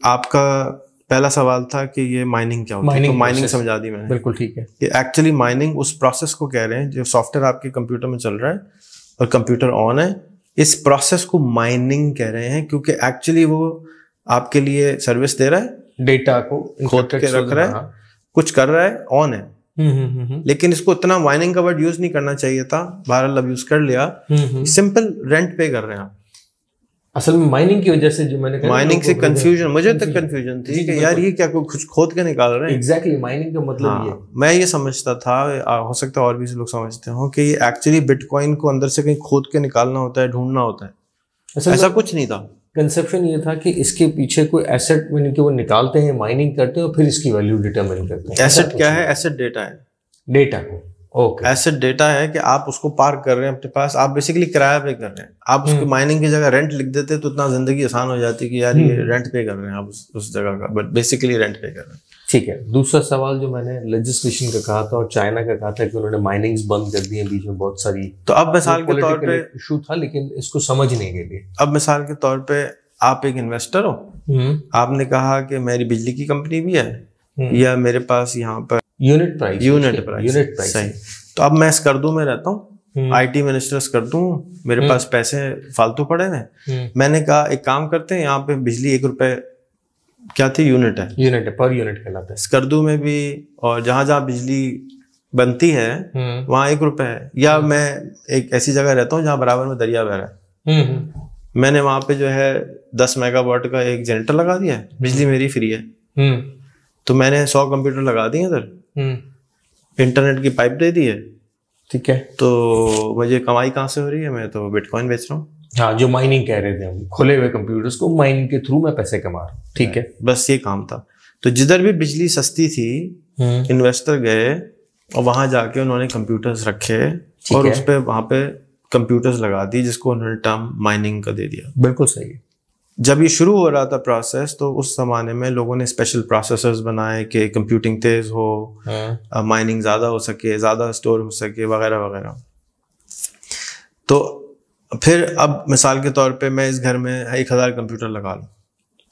आपका पहला सवाल था कि ये माइनिंग क्या होती है, तो माइनिंग समझा दी मैंने। बिल्कुल ठीक है। कि एक्चुअली माइनिंग उस प्रोसेस को कह रहे हैं जो सॉफ्टवेयर आपके कंप्यूटर में चल रहा है और कंप्यूटर ऑन है, इस प्रोसेस को माइनिंग कह रहे हैं, क्योंकि एक्चुअली वो आपके लिए सर्विस दे रहा है, डेटा को खोद के रख रहा है, कुछ कर रहा है, ऑन है। लेकिन इसको इतना माइनिंग का वर्ड यूज नहीं करना चाहिए था, बहरहाल अब यूज कर लिया। सिंपल रेंट पे कर रहे हैं आप। असल में माइनिंग की वजह से जो मैंने कहा, माइनिंग से कंफ्यूजन, मुझे तक कंफ्यूजन थी कि यार ये क्या कुछ खोद के निकाल रहे हैं। एग्जैक्टली, माइनिंग का मतलब ये। मैं ये समझता था, हो सकता है और भी लोग समझते हो, कि ये एक्चुअली बिटकॉइन को अंदर से कहीं खोद के निकालना होता है, ढूंढना होता है। ऐसा कुछ नहीं था। कंसेप्शन ये था कि इसके पीछे कोई एसेट कि वो निकालते हैं, माइनिंग करते हैं और फिर इसकी वैल्यू डिटरमाइन करते हैं। एसेट क्या है? एसेट डेटा है। डेटा को ओके। एसेट डेटा है कि आप उसको पार्क कर रहे हैं अपने पास, आप बेसिकली किराया पे कर रहे हैं। आप उसको माइनिंग की जगह रेंट लिख देते तो इतना जिंदगी आसान हो जाती कि यार ये रेंट पे कर रहे हैं आप उस जगह का, बट बेसिकली रेंट पे कर रहे हैं। ठीक है। दूसरा सवाल जो मैंने लेजिस्लेशन का कहा था और चाइना का कहा था कि उन्होंने माइनिंग्स बंद कर दी है बीच में बहुत सारी, तो अब मिसाल के तौर पे इशू था लेकिन इसको समझने के लिए, अब मिसाल के तौर पे आप एक इन्वेस्टर हो, आपने कहा कि मेरी बिजली की कंपनी भी है या मेरे पास यहाँ पर यूनिट प्राइस सही, तो अब मैं स्कर्दू में रहता हूँ, IT मिनिस्टर स्कर्दू हूँ, मेरे पास पैसे फालतू पड़े हैं, मैंने कहा एक काम करते हैं, यहाँ पे बिजली 1 रुपए क्या थी यूनिट है, पर यूनिट कहलाता है स्कर्दू में भी, और जहां जहां बिजली बनती है वहां 1 रुपए है। या मैं एक ऐसी जगह रहता हूँ जहां बराबर में दरिया बह रहा है, मैंने वहां पे जो है 10 मेगावाट का एक जनरेटर लगा दिया है, बिजली मेरी फ्री है, तो मैंने 100 कंप्यूटर लगा दिए इधर, इंटरनेट की पाइप दे दी है, ठीक है, तो मुझे कमाई कहाँ से हो रही है, मैं तो बिटकॉइन बेच रहा हूँ। हाँ, जो माइनिंग कह रहे थे हम, खुले हुए कंप्यूटर्स को माइनिंग के थ्रू मैं पैसे कमा रहा हूँ, ठीक है, बस ये काम था। तो जिधर भी बिजली सस्ती थी इन्वेस्टर गए और वहां जाके उन्होंने कंप्यूटर्स रखे और उस पे वहां पे कंप्यूटर्स लगा दी, जिसको उन्होंने टर्म माइनिंग का दे दिया। बिल्कुल सही है। जब ये शुरू हो रहा था प्रोसेस, तो उस जमाने में लोगों ने स्पेशल प्रोसेसर्स बनाए कि कंप्यूटिंग तेज हो, माइनिंग ज्यादा हो सके, ज्यादा स्टोर हो सके, वगैरह वगैरह। तो फिर अब मिसाल के तौर पे मैं इस घर में 1000 कंप्यूटर लगा लूं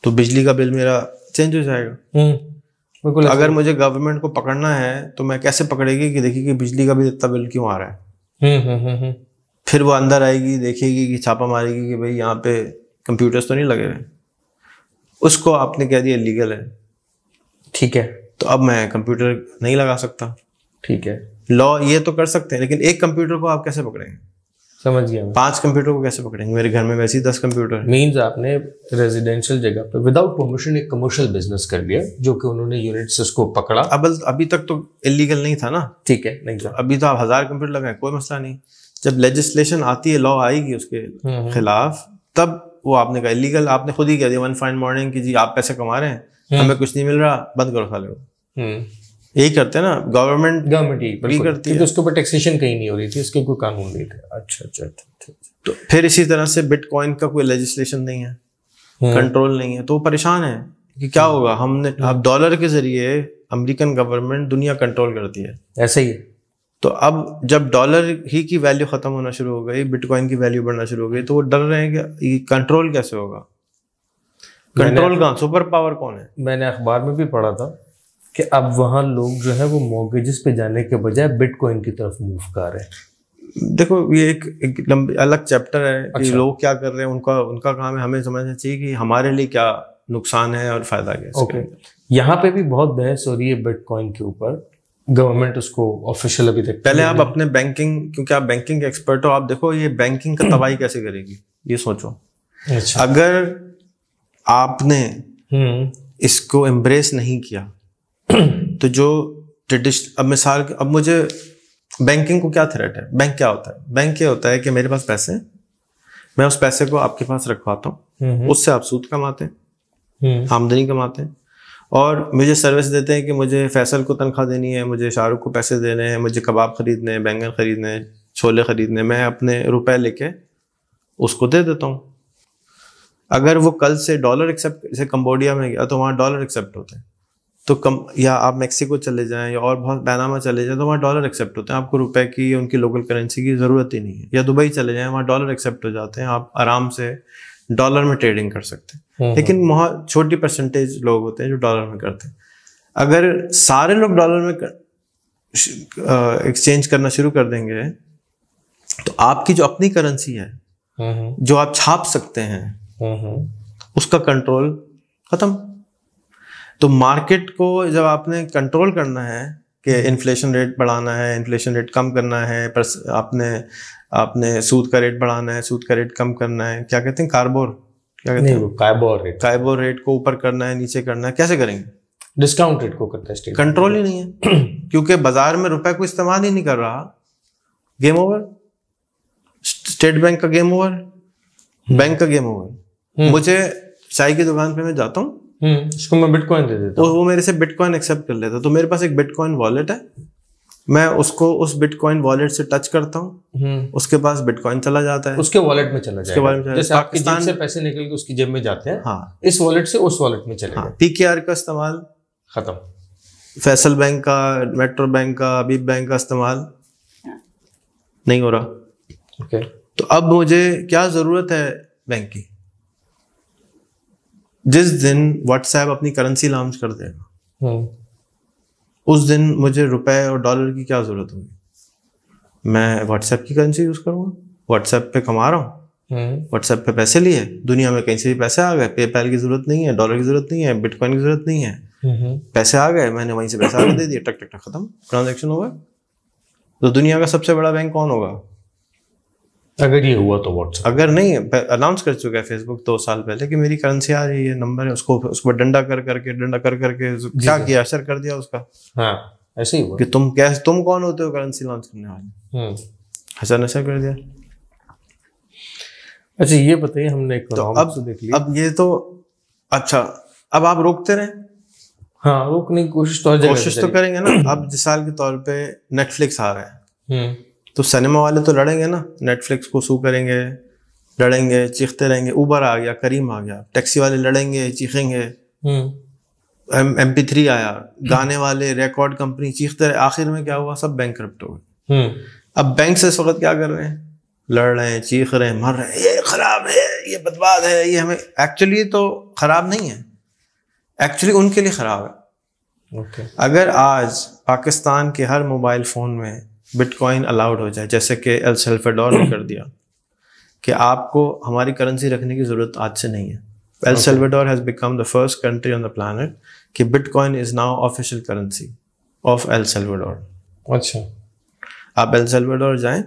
तो बिजली का बिल मेरा चेंज हो जाएगा। बिल्कुल। अगर मुझे गवर्नमेंट को पकड़ना है तो मैं कैसे पकड़ेगी कि देखिए कि बिजली का बिल इतना बिल क्यों आ रहा है, फिर वो अंदर आएगी, देखेगी कि छापा मारेगी कि भाई यहाँ पे कंप्यूटर्स तो नहीं लगे हुए, उसको आपने कह दिया लीगल है, ठीक है, तो अब मैं कंप्यूटर नहीं लगा सकता, ठीक है। लॉ ये तो कर सकते हैं, लेकिन एक कंप्यूटर को आप कैसे पकड़ेंगे? समझ गया। 5 कंप्यूटर को कैसे पकड़ेंगे? मेरे घर में वैसे ही 10 कंप्यूटर है। मीन्स आपने रेजिडेंशियल जगह पे विदाउट परमिशन एक कमर्शियल बिजनेस कर लिया, जो कि उन्होंने यूनिट्स उसको पकड़ा। अभी तक तो इलीगल नहीं था ना, ठीक है, नहीं था। अभी तो आप 1000 कंप्यूटर लगाए, कोई मसला नहीं। जब लेजिस्लेशन आती है, लॉ आएगी उसके खिलाफ, तब वो आपने कहा इलीगल, आपने खुद ही कह दिया वन फाइन मॉर्निंग की जी आप पैसे कमा रहे हैं, हमें कुछ नहीं मिल रहा, बंद करो साले को। यही करते हैं ना, गवर्नमेंट ही करती है। तो उसके ऊपर टैक्सेशन कहीं नहीं हो रही थी, इसके कोई कानून नहीं थे। अच्छा। तो फिर इसी तरह से बिटकॉइन का कोई लेजिस्लेशन नहीं है, कंट्रोल नहीं है, तो वो परेशान है कि क्या होगा। हमने अब डॉलर के जरिए अमेरिकन गवर्नमेंट दुनिया कंट्रोल करती है, ऐसे ही। तो अब जब डॉलर ही की वैल्यू खत्म होना शुरू हो गई, बिटकॉइन की वैल्यू बढ़ना शुरू हो गई, तो वो डर रहे हैं कि कंट्रोल कैसे होगा, कंट्रोल कहाँ, सुपर पावर कौन है। मैंने अखबार में भी पढ़ा था कि अब वहां लोग जो है वो मॉर्गेजेस पे जाने के बजाय बिटकॉइन की तरफ मूव कर रहे हैं। देखो ये एक लंबी अलग चैप्टर है कि लोग क्या कर रहे हैं, उनका काम है, हमें समझना चाहिए कि हमारे लिए क्या नुकसान है और फायदा क्या है। यहाँ पे भी बहुत बहस हो रही है बिटकॉइन के ऊपर, गवर्नमेंट उसको ऑफिशियल अभी तक। पहले आप अपने बैंकिंग, क्योंकि आप बैंकिंग एक्सपर्ट हो, आप देखो ये बैंकिंग का तबाही कैसे करेगी, ये सोचो। अच्छा। अगर आपने इसको एम्ब्रेस नहीं किया तो जो अब मिसाल, अब मुझे बैंकिंग को क्या थ्रेट है, बैंक क्या होता है, बैंक क्या होता है कि मेरे पास पैसे हैं, मैं उस पैसे को आपके पास रखवाता हूँ, उससे आप सूद कमाते हैं, आमदनी कमाते हैं, और मुझे सर्विस देते हैं कि मुझे फैसल को तनख्वाह देनी है, मुझे शाहरुख को पैसे देने हैं, मुझे कबाब खरीदने हैं, बैंगन खरीदने हैं, छोले खरीदने, मैं अपने रुपए लेके उसको दे देता हूँ। अगर वो कल से डॉलर एक्सेप्ट, जैसे कंबोडिया में गया तो वहाँ डॉलर एक्सेप्ट होते हैं, तो या आप मेक्सिको चले जाएं या और बहुत पैनामा चले जाएं तो वहाँ डॉलर एक्सेप्ट होते हैं, आपको रुपए की, उनकी लोकल करेंसी की ज़रूरत ही नहीं है। या दुबई चले जाएं, वहाँ डॉलर एक्सेप्ट हो जाते हैं, आप आराम से डॉलर में ट्रेडिंग कर सकते हैं। लेकिन वहाँ छोटी परसेंटेज लोग होते हैं जो डॉलर में करते हैं। अगर सारे लोग डॉलर में एक्सचेंज करना शुरू कर देंगे तो आपकी जो अपनी करेंसी है, जो आप छाप सकते हैं, उसका कंट्रोल खत्म। तो मार्केट को जब आपने कंट्रोल करना है कि इन्फ्लेशन रेट बढ़ाना है, इन्फ्लेशन रेट कम करना है, पर आपने सूद का रेट बढ़ाना है, सूद का रेट कम करना है, क्या कहते हैं, काइबोर रेट को ऊपर करना है, नीचे करना है, कैसे करेंगे? डिस्काउंट रेट को करता है, कंट्रोल ही नहीं है क्योंकि बाजार में रुपए को इस्तेमाल ही नहीं कर रहा, गेम ओवर। स्टेट बैंक का गेम ओवर, बैंक का गेम ओवर। मुझे चाय की दुकान पे मैं जाता हूँ, उसको मैं बिटकॉइन दे देता हूँ, वो मेरे से बिटकॉइन एक्सेप्ट कर लेता, तो मेरे पास एक बिटकॉइन वॉलेट है, मैं उसको उस बिटकॉइन वॉलेट से टच करता हूँ, उसके पास बिटकॉइन चला जाता है, उसके वॉलेट में चला जाएगा। वॉलेट में जैसे आपकी जेब से पैसे निकल के उसकी जेब में जाते हैं, हाँ, इस वॉलेट से उस वॉलेट में चले गए। PKR का इस्तेमाल खत्म, फैसल बैंक का, मेट्रो बैंक का, अबीब बैंक का इस्तेमाल नहीं हो रहा। ओके, तो अब मुझे क्या जरूरत है बैंक की? जिस दिन व्हाट्सएप अपनी करेंसी लॉन्च कर देगा उस दिन मुझे रुपए और डॉलर की क्या जरूरत होगी? मैं व्हाट्सएप की करेंसी यूज करूंगा, व्हाट्सएप पे कमा रहा हूँ, व्हाट्सएप पे पैसे लिए, दुनिया में कहीं से भी पैसे आ गए, पेपैल की जरूरत नहीं है, डॉलर की जरूरत नहीं है, बिटकॉइन की जरूरत नहीं है, पैसे आ गए, मैंने वहीं से पैसे आगे दे दिए, टक टक टक, खत्म, ट्रांजेक्शन हो गया। तो दुनिया का सबसे बड़ा बैंक कौन होगा अगर ये हुआ? तो व्हाट्सएप। अगर नहीं, अनाउंस कर चुका है फेसबुक 2 साल पहले कि मेरी करेंसी आ रही है, नंबर है, उसको डंडा कर करके क्या किया, असर कर दिया उसका। हाँ, ऐसे ही हुआ कि तुम कौन होते हो करेंसी लॉन्च करने वाले, असर कर दिया। अच्छा, ये बताइए, हमने तो अब देख लिया, अब ये तो अच्छा, अब आप रोकते रहे। हाँ, रोकने की कोशिश तो करेंगे ना। अब जिस साल के तौर पे नेटफ्लिक्स आ रहा है, तो सिनेमा वाले तो लड़ेंगे ना, नेटफ्लिक्स को सू करेंगे, लड़ेंगे, चीखते रहेंगे। उबर आ गया, करीम आ गया, टैक्सी वाले लड़ेंगे, चीखेंगे। MP3 आया, गाने वाले, रिकॉर्ड कंपनी चीखते रहे। आखिर में क्या हुआ? सब बैंकरप्ट हो गए। अब बैंक से इस वक्त क्या कर रहे हैं? लड़ रहे हैं, चीख रहे हैं, मर रहे हैं, ये खराब है, ये बर्बाद है, ये हमें। एक्चुअली तो खराब नहीं है, एक्चुअली उनके लिए खराब है। अगर आज पाकिस्तान के हर मोबाइल फोन में बिटकॉइन अलाउड हो जाए, जैसे कि एल सल्वाडोर ने कर दिया कि आपको हमारी करेंसी रखने की जरूरत आज से नहीं है। El Salvador has become the first country on the planet कि bitcoin is now official currency of El Salvador. अच्छा, आप एल सल्वाडोर जाएं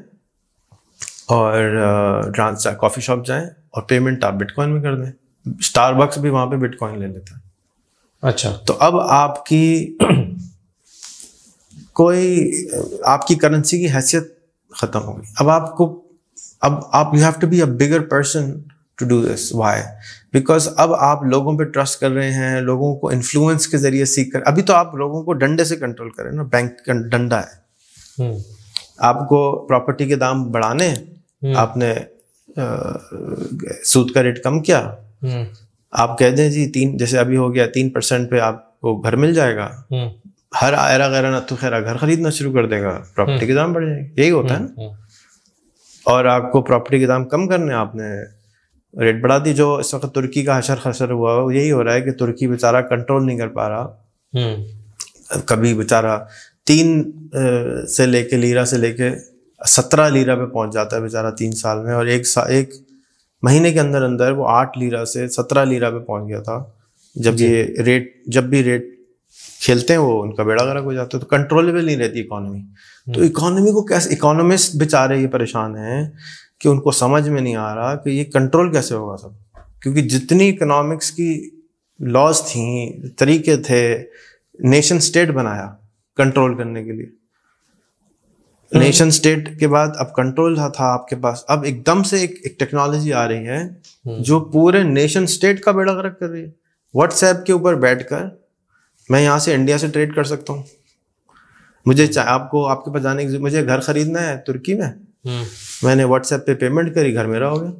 और कॉफी शॉप जाएं और पेमेंट आप बिटकॉइन में कर दें। स्टारबक्स भी वहां पे बिटकॉइन ले लेता है। अच्छा, तो अब आपकी करेंसी की हैसियत खत्म हो गई। अब आप you have to be a bigger person to do this. Why? Because अब आप लोगों पे ट्रस्ट कर रहे हैं, लोगों को इन्फ्लुएंस के जरिए सीख कर। अभी तो आप लोगों को डंडे से कंट्रोल करें ना, बैंक का डंडा है। आपको प्रॉपर्टी के दाम बढ़ाने, आपने सूद का रेट कम किया, आप कह दें जी जैसे अभी हो गया 3% पे आपको घर मिल जाएगा, हर आयरा गैरा न तो खैरा घर खरीदना शुरू कर देगा, प्रॉपर्टी के दाम बढ़ जाएंगे। यही होता है ना। और आपको प्रॉपर्टी के दाम कम करने, आपने रेट बढ़ा दी। जो इस वक्त तुर्की का हशर खशर हुआ, यही हो रहा है कि तुर्की बेचारा कंट्रोल नहीं कर पा रहा। कभी बेचारा 3 से लेके लीरा से लेके 17 लीरा पे पहुंच जाता है बेचारा 3 साल में, और एक महीने के अंदर अंदर वो 8 लीरा से 17 लीरा पे पहुंच गया था। जब भी रेट खेलते हैं वो उनका बेड़ा गर्क हो जाता है। तो कंट्रोलेबल नहीं रहती इकोनॉमी। तो इकोनॉमी को कैसे, इकोनॉमिस्ट बेचारे ये परेशान हैं कि उनको समझ में नहीं आ रहा कि ये कंट्रोल कैसे होगा सब। क्योंकि जितनी इकोनॉमिक्स की लॉज थी, तरीके थे, नेशन स्टेट बनाया कंट्रोल करने के लिए। नेशन स्टेट के बाद अब कंट्रोल था आपके पास। अब एकदम से एक टेक्नोलॉजी आ रही है जो पूरे नेशन स्टेट का बेड़ा गर्क कर रही है। व्हाट्सएप के ऊपर बैठकर मैं यहाँ से इंडिया से ट्रेड कर सकता हूँ। मुझे आपके पास जाने की, मुझे घर खरीदना है तुर्की में, मैंने व्हाट्सएप पे पेमेंट करी, घर मेरा हो गया।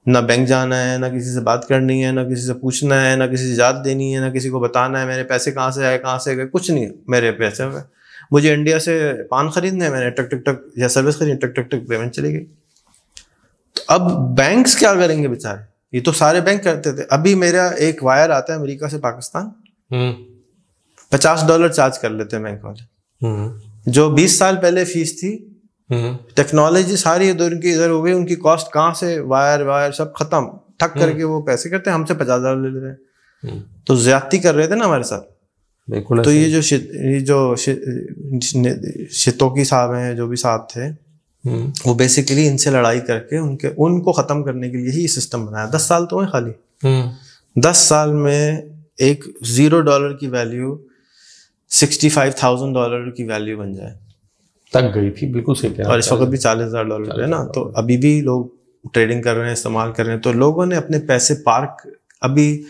ना बैंक जाना है, ना किसी से बात करनी है, ना किसी से पूछना है, ना किसी से इजाज़त देनी है, ना किसी को बताना है मेरे पैसे कहाँ से आए, कहाँ से गए, कुछ नहीं है, मेरे पैसे हो गए। मुझे इंडिया से पान खरीदना है, मैंने टक टक टक या सर्विस खरीदी, टक टक टक पेमेंट चली गई। तो अब बैंक्स क्या करेंगे बेचारे? ये तो सारे बैंक करते थे। अभी मेरा एक वायर आता है अमेरिका से पाकिस्तान, $50 चार्ज कर लेते हैं बैंक वाले। जो 20 साल पहले फीस थी, टेक्नोलॉजी सारी इधर हो गई, उनकी कॉस्ट कहाँ से, वायर सब खत्म, ठक करके वो पैसे करते हैं, हमसे $50 ले लेते हैं। तो ज्यादती कर रहे थे ना हमारे साथ। बिल्कुल। तो ये जो शितोकी साहब हैं, जो भी साहब थे, वो बेसिकली इनसे लड़ाई करके उनको खत्म करने के लिए ही सिस्टम बनाया। 10 साल तो है खाली। 10 साल में एक $0 की वैल्यू $65,000 की वैल्यू बन जाए, तक गई थी। बिल्कुल सही कहा। और इस वक्त भी $40,000 है ना। तो अभी भी लोग ट्रेडिंग कर रहे हैं, इस्तेमाल कर रहे हैं। तो लोगों ने अपने पैसे पार्क, अभी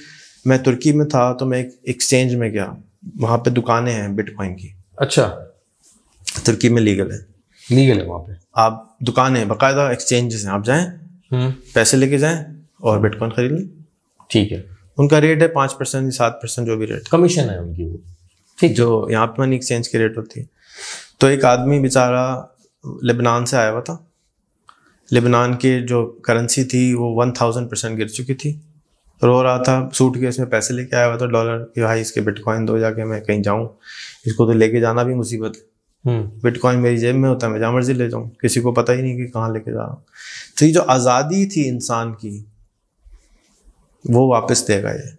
मैं तुर्की में था तो मैं एक एक्सचेंज में गया, वहां पे दुकानें हैं बिटकॉइन की। अच्छा। तुर्की में लीगल है। लीगल है वहाँ पे? आप दुकानें बाकायदा एक्सचेंजेस हैं, आप जाएं पैसे लेके जाएं और बिटकॉइन खरीद लें। ठीक है। उनका रेट है 5% 7% जो भी रेट, कमीशन है उनकी वो। ठीक, जो यहाँ पे मनी एक्सचेंज की रेट होती है। तो एक आदमी बेचारा लेबनान से आया हुआ था, लेबनान की जो करेंसी थी वो 1000% गिर चुकी थी, रो रहा था, सूटकेस में पैसे लेके आया हुआ था डॉलर कि भाई इसके बिटकॉइन दो जाके मैं कहीं जाऊं, इसको तो लेके जाना भी मुसीबत है, बिटकॉइन मेरी जेब में होता है, मैं जहाँ मर्जी ले जाऊँ, किसी को पता ही नहीं कि कहाँ लेके जा रहा हूँ। तो ये जो आज़ादी थी इंसान की वो वापस देगा ये।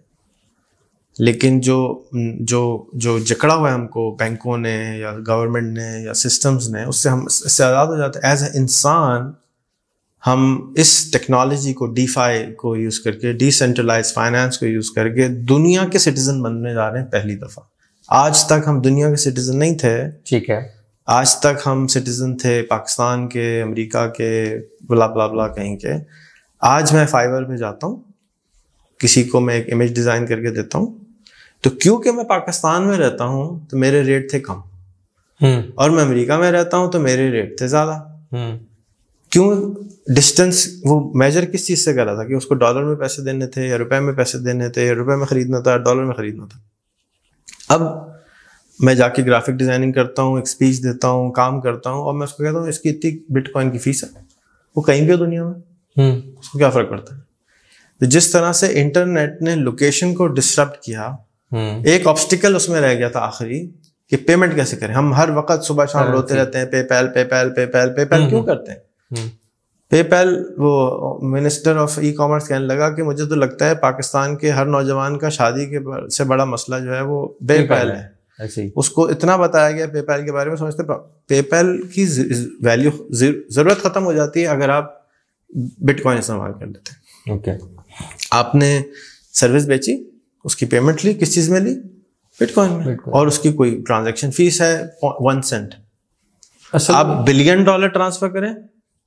लेकिन जो जो जो जकड़ा हुआ है हमको बैंकों ने या गवर्नमेंट ने या सिस्टम्स ने, उससे हम इससे आज़ाद हो जाते हैं। एज ए इंसान हम इस टेक्नोलॉजी को, डीफाई को यूज़ करके, डिसेंट्रलाइज फाइनेंस को यूज़ करके दुनिया के सिटीजन बनने जा रहे हैं पहली दफ़ा। आज तक हम दुनिया के सिटीजन नहीं थे, ठीक है, आज तक हम सिटीजन थे पाकिस्तान के, अमेरिका के, ब्ला ब्ला ब्ला कहीं के। आज मैं फाइवर पे जाता हूँ, किसी को मैं एक इमेज डिज़ाइन करके देता हूँ, तो क्योंकि मैं पाकिस्तान में रहता हूँ तो मेरे रेट थे कम, और मैं अमेरिका में रहता हूँ तो मेरे रेट थे ज़्यादा। क्यों? डिस्टेंस वो मेजर किस चीज़ से कर रहा था कि उसको डॉलर में पैसे देने थे या रुपए में पैसे देने थे, या रुपए में ख़रीदना था, डॉलर में ख़रीदना था। अब मैं जाके ग्राफिक डिज़ाइनिंग करता हूँ, एक स्पीच देता हूँ, काम करता हूँ, और मैं उसको कहता हूँ इसकी इतनी बिटकॉइन की फीस है, वो कहीं भी हो दुनिया में, उसको क्या फ़र्क पड़ता है। तो जिस तरह से इंटरनेट ने लोकेशन को डिसरप्ट किया, एक ऑब्स्टिकल उसमें रह गया था आखिरी कि पेमेंट कैसे करें। हम हर वक्त सुबह शाम रोते रहते हैं पेपैल पेपैल पेपैल पेपैल, क्यों करते हैं पेपैल? वो मिनिस्टर ऑफ ई कॉमर्स कहने लगा कि मुझे तो लगता है पाकिस्तान के हर नौजवान का शादी के से बड़ा मसला जो है वो पेपैल है। ऐसे उसको इतना बताया गया पेपैल के बारे में, समझते पेपैल की वैल्यू, जरूरत खत्म हो जाती है अगर आप बिटकॉइन इस्तेमाल कर लेते हैं। ओके, आपने सर्विस बेची, उसकी पेमेंट ली, किस चीज में ली? बिटकॉइन में, और उसकी कोई ट्रांजैक्शन फीस है 1 सेंट। आप $1 बिलियन ट्रांसफर करें,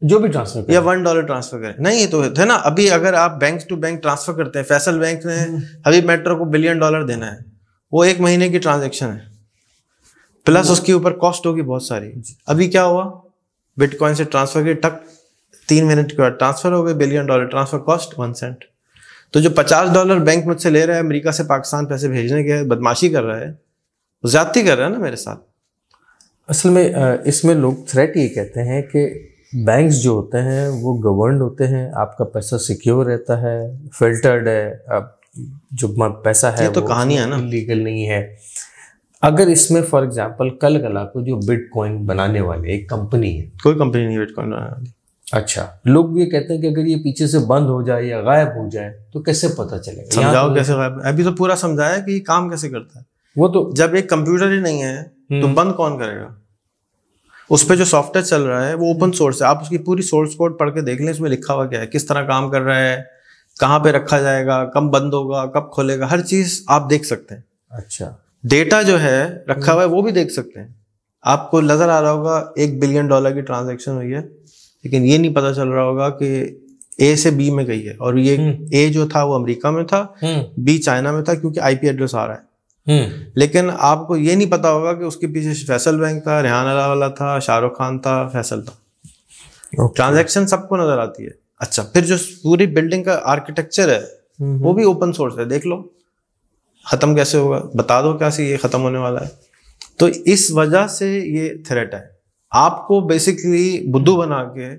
जो भी ट्रांसफर करें, या $1 ट्रांसफर करें, नहीं तो है ना। अभी अगर आप बैंक टू बैंक ट्रांसफर करते हैं, फैसल बैंक ने अभी मेट्रो को $1 बिलियन देना है, वो 1 महीने की ट्रांजैक्शन है, प्लस उसके ऊपर कॉस्ट होगी बहुत सारी। अभी क्या हुआ, बिटकॉइन से ट्रांसफर की टक 3 मिनट के बाद ट्रांसफर हो गए, $1 बिलियन, ट्रांसफर कॉस्ट 1 सेंट। तो जो $50 बैंक मुझसे ले रहा है अमेरिका से पाकिस्तान पैसे भेजने के, बदमाशी कर रहा है, वो ज्यादती कर रहा है ना मेरे साथ। असल में इसमें लोग थ्रेट ये कहते हैं कि बैंक्स जो होते हैं वो गवर्नड होते हैं, आपका पैसा सिक्योर रहता है, फिल्टर्ड है, अब जो पैसा है ये तो कहानी है ना, लीगल नहीं है। अगर इसमें फॉर एग्जांपल कल कला को जो बिटकॉइन बनाने वाले एक कंपनी है, कोई कंपनी नहीं बिटकॉइन बनाने वाली, अच्छा, लोग ये कहते हैं कि अगर ये पीछे से बंद हो जाए या गायब हो जाए तो कैसे पता चलेगा? समझाओ कैसे गायब? अभी तो पूरा समझाया कि ये काम कैसे करता है। वो तो जब एक कंप्यूटर ही नहीं है तो बंद कौन करेगा? उस पर जो सॉफ्टवेयर चल रहा है वो ओपन सोर्स है, आप उसकी पूरी सोर्स कोड पढ़ के देख लें, इसमें लिखा हुआ क्या है, किस तरह काम कर रहा है, कहाँ पे रखा जाएगा, कब बंद होगा, कब खोलेगा, हर चीज आप देख सकते हैं। अच्छा, डेटा जो है रखा हुआ है वो भी देख सकते हैं। आपको नजर आ रहा होगा $1 बिलियन की ट्रांजैक्शन हुई है, लेकिन ये नहीं पता चल रहा होगा कि ए से बी में गई है, और ये ए जो था वो अमेरिका में था, बी चाइना में था, क्योंकि आईपी एड्रेस आ रहा है। लेकिन आपको ये नहीं पता होगा कि उसके पीछे फैसल बैंक था, रेहान अलावाला था, शाहरुख खान था, फैसल था। ट्रांजैक्शन सबको नजर आती है। अच्छा, फिर जो पूरी बिल्डिंग का आर्किटेक्चर है वो भी ओपन सोर्स है, देख लो खत्म कैसे होगा, बता दो कैसे ये खत्म होने वाला है। तो इस वजह से ये थ्रेट है। आपको बेसिकली बुद्धू बना के,